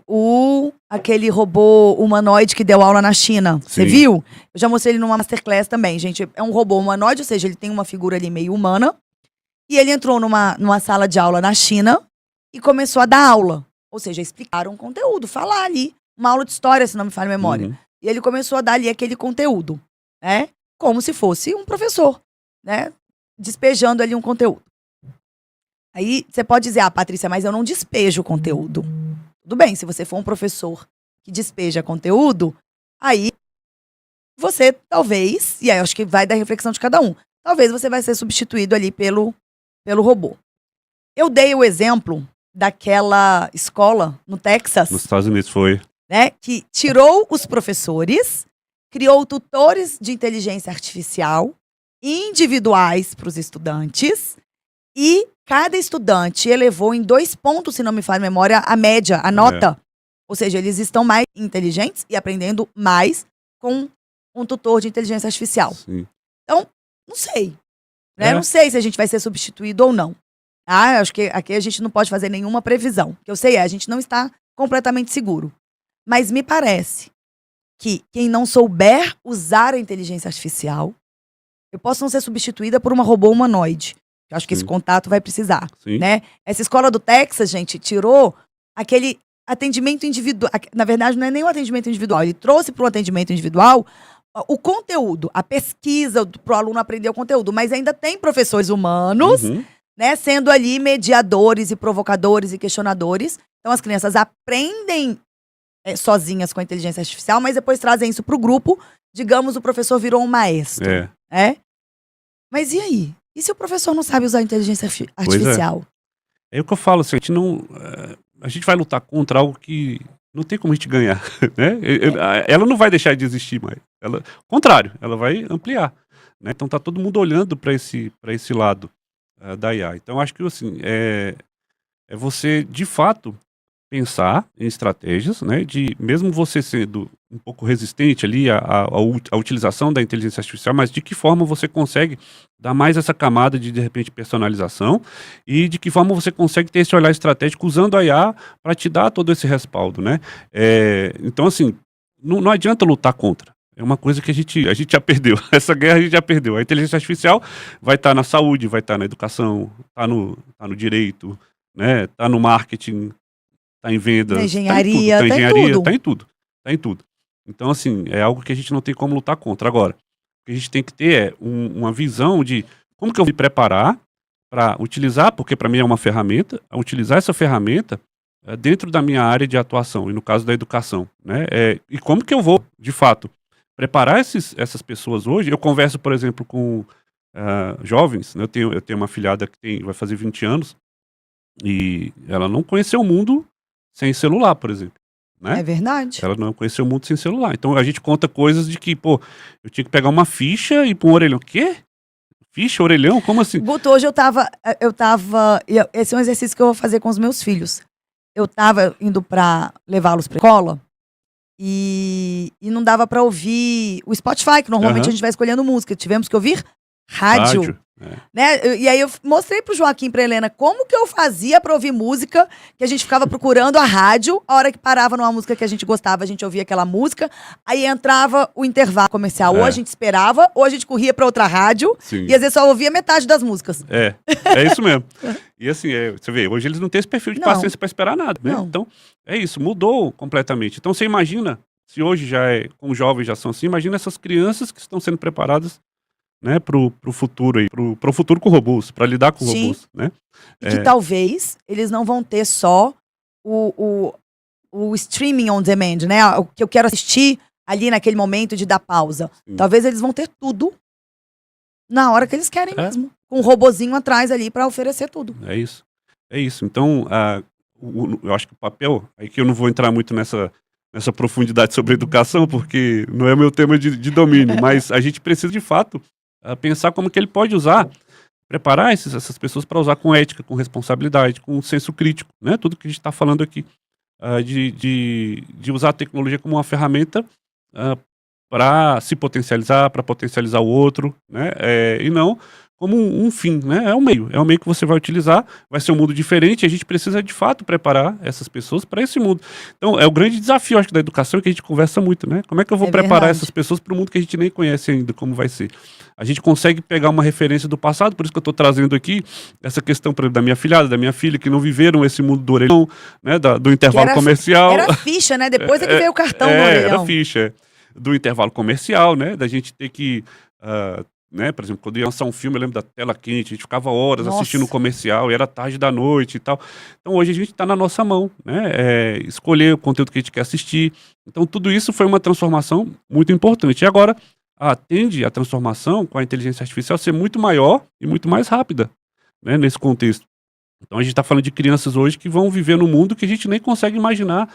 aquele robô humanoide que deu aula na China. Você viu? Eu já mostrei ele numa masterclass também, gente. É um robô humanoide, ou seja, ele tem uma figura ali meio humana. E ele entrou numa sala de aula na China e começou a dar aula. Ou seja, explicaram um conteúdo, falar ali. Uma aula de história, se não me falha a memória. E ele começou a dar ali aquele conteúdo, né? Como se fosse um professor, né? Despejando ali um conteúdo. Aí você pode dizer, Patrícia, mas eu não despejo conteúdo. Tudo bem, se você for um professor que despeja conteúdo, aí você talvez, e aí eu acho que vai da reflexão de cada um, talvez você vai ser substituído ali pelo robô. Eu dei o exemplo daquela escola no Texas. Nos Estados Unidos foi. Né, que tirou os professores, criou tutores de inteligência artificial individuais para os estudantes e cada estudante elevou em 2 pontos, se não me falha a memória, a média, a nota. Ou seja, eles estão mais inteligentes e aprendendo mais com um tutor de inteligência artificial. Então, não sei. Né? Não sei se a gente vai ser substituído ou não. Acho que aqui a gente não pode fazer nenhuma previsão. O que eu sei a gente não está completamente seguro. Mas me parece que quem não souber usar a inteligência artificial, eu posso não ser substituída por uma robô humanoide. Eu acho que esse contato vai precisar. Né? Essa escola do Texas, gente, tirou aquele atendimento individual. Na verdade, não é nem o atendimento individual. Ele trouxe para o atendimento individual o conteúdo, a pesquisa para o aluno aprender o conteúdo. Mas ainda tem professores humanos, né, sendo ali mediadores e provocadores e questionadores. Então, as crianças aprendem sozinhas com a inteligência artificial, mas depois trazem isso pro grupo. Digamos, o professor virou um maestro. Mas e aí? E se o professor não sabe usar a inteligência artificial? É o que eu falo, assim, a gente vai lutar contra algo que não tem como a gente ganhar, né? Ela não vai deixar de existir mais. Ao contrário, ela vai ampliar, né? Então tá todo mundo olhando para esse lado da IA. Então acho que assim, é você, de fato, pensar em estratégias, né, de mesmo você sendo um pouco resistente ali à utilização da inteligência artificial, mas de que forma você consegue dar mais essa camada de repente, personalização, e de que forma você consegue ter esse olhar estratégico usando a IA para te dar todo esse respaldo, né? Então, assim, não adianta lutar contra. É uma coisa que a gente já perdeu. Essa guerra a gente já perdeu. A inteligência artificial vai estar na saúde, vai estar na educação, tá no direito, né? Tá no marketing, tá em vendas, na engenharia, tá em tudo. Então, assim, é algo que a gente não tem como lutar contra. Agora, o que a gente tem que ter é uma visão de como que eu vou me preparar para utilizar, porque para mim é uma ferramenta, utilizar essa ferramenta dentro da minha área de atuação, e no caso da educação, né? E como que eu vou, de fato, preparar essas pessoas hoje. Eu converso, por exemplo, com jovens, né? Eu tenho uma filhada que vai fazer 20 anos, e ela não conheceu o mundo sem celular, por exemplo, né? É verdade. Ela não conheceu o mundo sem celular. Então a gente conta coisas de que, pô, eu tinha que pegar uma ficha e pôr um orelhão. Quê? Ficha, orelhão? Como assim? Guto, hoje esse é um exercício que eu vou fazer com os meus filhos. Eu tava indo pra levá-los pra escola e não dava pra ouvir o Spotify, que normalmente a gente vai escolhendo música. Tivemos que ouvir rádio. Né? E aí eu mostrei pro Joaquim e pra Helena como que eu fazia pra ouvir música, que a gente ficava procurando a rádio, a hora que parava numa música que a gente gostava, a gente ouvia aquela música, aí entrava o intervalo comercial, ou a gente esperava, ou a gente corria pra outra rádio, Sim. E às vezes só ouvia metade das músicas. É isso mesmo. E assim, você vê, hoje eles não têm esse perfil de paciência pra esperar nada, né? Então, é isso, mudou completamente. Então você imagina, se hoje com jovens já são assim, imagina essas crianças que estão sendo preparadas, né, pro futuro aí, pro futuro com robôs, para lidar com robôs, né? E que talvez eles não vão ter só o streaming on demand, né? O que eu quero assistir ali naquele momento de dar pausa. Sim. Talvez eles vão ter tudo na hora que eles querem mesmo. Com um robozinho atrás ali para oferecer tudo. É isso. Então, eu acho que o papel, aí que eu não vou entrar muito nessa profundidade sobre educação, porque não é meu tema de domínio, mas a gente precisa de fato pensar como que ele pode preparar essas pessoas para usar com ética, com responsabilidade, com senso crítico, né? Tudo que a gente está falando aqui, de usar a tecnologia como uma ferramenta para se potencializar, para potencializar o outro, né? E não como um fim, né? É um meio que você vai utilizar, vai ser um mundo diferente, e a gente precisa de fato preparar essas pessoas para esse mundo. Então é o grande desafio, acho que, da educação, que a gente conversa muito, né? Como é que eu vou preparar essas pessoas para o mundo que a gente nem conhece ainda, como vai ser? A gente consegue pegar uma referência do passado, por isso que eu estou trazendo aqui essa questão, por exemplo, da minha filhada, da minha filha, que não viveram esse mundo do orelhão, né? Do intervalo comercial. Era ficha, né? Depois é que veio o cartão do orelhão. Era ficha, do intervalo comercial, né? Da gente ter que... né, por exemplo, quando ia lançar um filme, eu lembro da tela quente, a gente ficava horas assistindo o comercial, e era tarde da noite e tal. Então hoje a gente está na nossa mão, né, escolher o conteúdo que a gente quer assistir. Então tudo isso foi uma transformação muito importante. E agora tende a transformação com a inteligência artificial ser muito maior e muito mais rápida, né, nesse contexto. Então a gente está falando de crianças hoje que vão viver num mundo que a gente nem consegue imaginar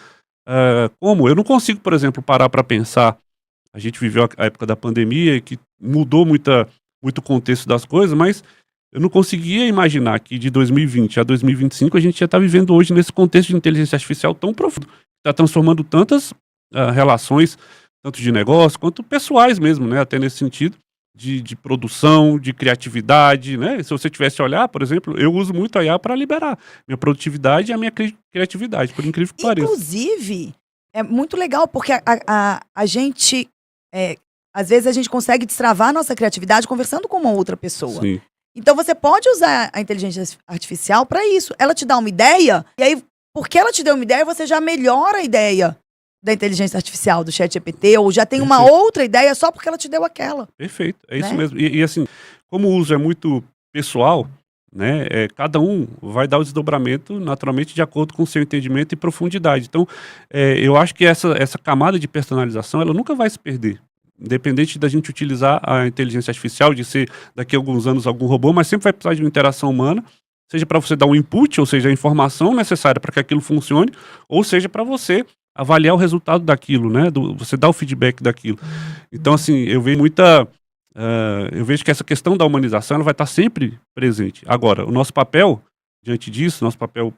como. Eu não consigo, por exemplo, parar para pensar. A gente viveu a época da pandemia, que mudou muito o contexto das coisas, mas eu não conseguia imaginar que de 2020 a 2025 a gente já está vivendo hoje nesse contexto de inteligência artificial tão profundo. Está transformando tantas relações, tanto de negócio quanto pessoais mesmo, né? Até nesse sentido de produção, de criatividade, né? Se você tivesse a olhar, por exemplo, eu uso muito a IA para liberar minha produtividade e a minha criatividade, por incrível que pareça. Inclusive, é muito legal, porque a gente... às vezes a gente consegue destravar a nossa criatividade conversando com uma outra pessoa. Sim. Então você pode usar a inteligência artificial para isso. Ela te dá uma ideia, e aí, porque ela te deu uma ideia, você já melhora a ideia da inteligência artificial, do ChatGPT, ou já tem uma outra ideia só porque ela te deu aquela. Perfeito, é isso mesmo. E assim, como o uso é muito pessoal, né? Cada um vai dar o desdobramento naturalmente de acordo com o seu entendimento e profundidade. Então, eu acho que essa camada de personalização, ela nunca vai se perder. Independente da gente utilizar a inteligência artificial, de ser daqui a alguns anos algum robô, mas sempre vai precisar de uma interação humana, seja para você dar um input, ou seja, a informação necessária para que aquilo funcione, ou seja, para você avaliar o resultado daquilo, né? Você dar o feedback daquilo. Então, assim, eu vejo que essa questão da humanização ela vai estar sempre presente. Agora, o nosso papel, diante disso, nosso papel,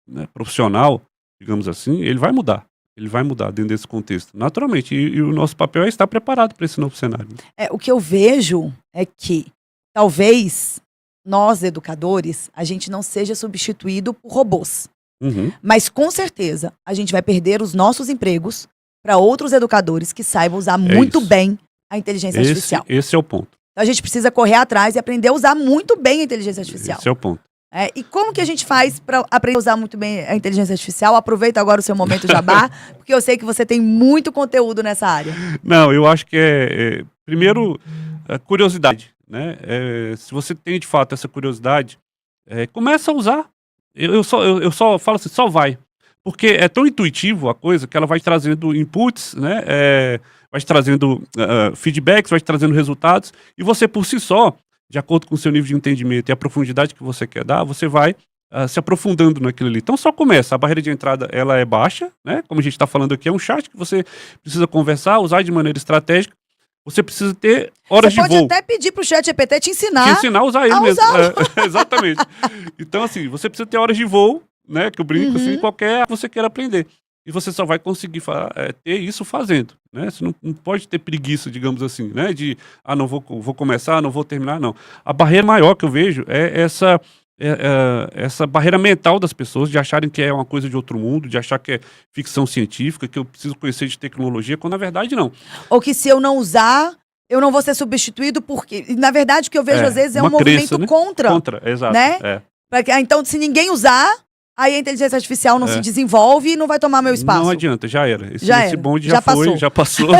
né, profissional, digamos assim, ele vai mudar. Ele vai mudar dentro desse contexto, naturalmente. E o nosso papel é estar preparado para esse novo cenário. O que eu vejo é que talvez nós, educadores, a gente não seja substituído por robôs. Uhum. Mas com certeza a gente vai perder os nossos empregos para outros educadores que saibam usar muito isso. bem a inteligência artificial. Esse é o ponto. Então a gente precisa correr atrás e aprender a usar muito bem a inteligência artificial. Esse é o ponto. E como que a gente faz para aprender a usar muito bem a inteligência artificial? Aproveita agora o seu momento jabá, porque eu sei que você tem muito conteúdo nessa área. Não, eu acho que primeiro, curiosidade, né? Se você tem de fato essa curiosidade, começa a usar. Eu só falo assim, só vai. Porque é tão intuitivo a coisa que ela vai trazendo inputs, né? Vai te trazendo feedbacks, vai te trazendo resultados, e você por si só, de acordo com o seu nível de entendimento e a profundidade que você quer dar, você vai se aprofundando naquilo ali. Então só começa, a barreira de entrada ela é baixa, né? Como a gente está falando aqui, é um chat que você precisa conversar, usar de maneira estratégica, você precisa ter horas de voo. Você pode até pedir para o ChatGPT te ensinar a usar ele mesmo. Exatamente. Então assim, você precisa ter horas de voo, né? Que eu brinco assim, qualquer que você queira aprender. E você só vai conseguir ter isso fazendo, né? Você não pode ter preguiça, digamos assim, né? De, não vou começar, não vou terminar, não. A barreira maior que eu vejo é essa barreira mental das pessoas, de acharem que é uma coisa de outro mundo, de achar que é ficção científica, que eu preciso conhecer de tecnologia, quando na verdade não. Ou que se eu não usar, eu não vou ser substituído, porque, na verdade, o que eu vejo às vezes é um movimento, né? Contra, exato. Né? Então, se ninguém usar, aí a inteligência artificial não se desenvolve e não vai tomar meu espaço. Não adianta, já era. Esse bonde já passou.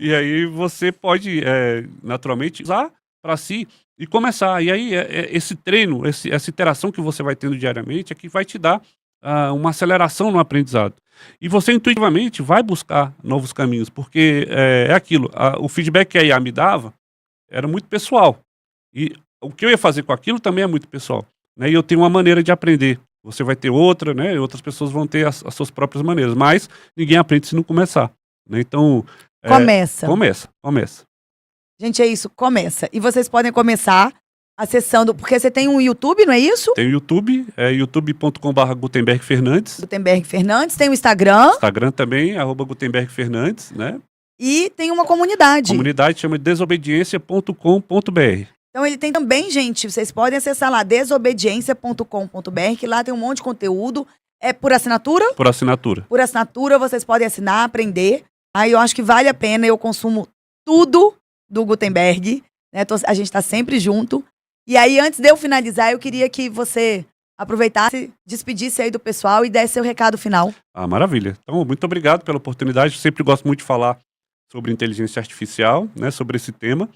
E aí você pode, naturalmente, usar para si e começar. E aí, esse treino, essa interação que você vai tendo diariamente é que vai te dar uma aceleração no aprendizado. E você intuitivamente vai buscar novos caminhos, porque é aquilo. O feedback que a IA me dava era muito pessoal. E o que eu ia fazer com aquilo também é muito pessoal. Né? E eu tenho uma maneira de aprender. Você vai ter outra, né? E outras pessoas vão ter as suas próprias maneiras. Mas ninguém aprende se não começar. Né? Então. Começa. Gente, é isso, começa. E vocês podem começar acessando, porque você tem um YouTube, não é isso? Tem o YouTube, youtube.com/Gutenberg Fernandes. Gutenberg Fernandes, tem o Instagram. Instagram também, @Gutenberg Fernandes, né? E tem uma comunidade. A comunidade chama desobediência.com.br. Então ele tem também, gente, vocês podem acessar lá, desobediência.com.br, que lá tem um monte de conteúdo. É por assinatura? Por assinatura. Por assinatura, vocês podem assinar, aprender. Aí eu acho que vale a pena, eu consumo tudo do Gutenberg, né? A gente tá sempre junto. E aí, antes de eu finalizar, eu queria que você aproveitasse, despedisse aí do pessoal e desse seu recado final. Maravilha. Então, muito obrigado pela oportunidade. Eu sempre gosto muito de falar sobre inteligência artificial, né? Sobre esse tema.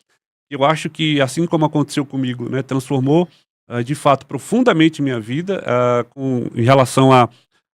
Eu acho que, assim como aconteceu comigo, né, transformou, de fato, profundamente minha vida, em relação a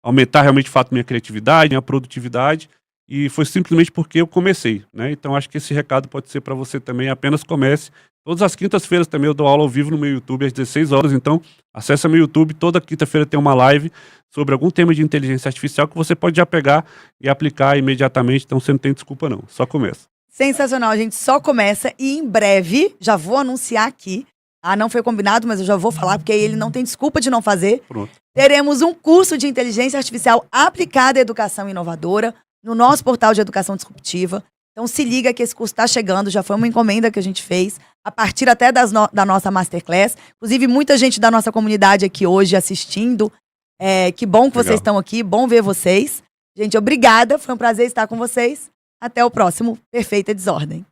aumentar realmente, de fato, minha criatividade, minha produtividade, e foi simplesmente porque eu comecei, né? Então, acho que esse recado pode ser para você também, apenas comece. Todas as quintas-feiras também eu dou aula ao vivo no meu YouTube, às 16 horas, então acessa meu YouTube, toda quinta-feira tem uma live sobre algum tema de inteligência artificial que você pode já pegar e aplicar imediatamente, então você não tem desculpa não, só começa. Sensacional, a gente só começa e em breve, já vou anunciar aqui, não foi combinado, mas eu já vou falar, porque aí ele não tem desculpa de não fazer. Pronto. Teremos um curso de inteligência artificial aplicada à educação inovadora no nosso portal de educação disruptiva. Então se liga que esse curso está chegando, já foi uma encomenda que a gente fez, a partir até da nossa Masterclass. Inclusive, muita gente da nossa comunidade aqui hoje assistindo. Que bom que vocês estão aqui, bom ver vocês. Gente, obrigada, foi um prazer estar com vocês. Até o próximo Perfeita Desordem.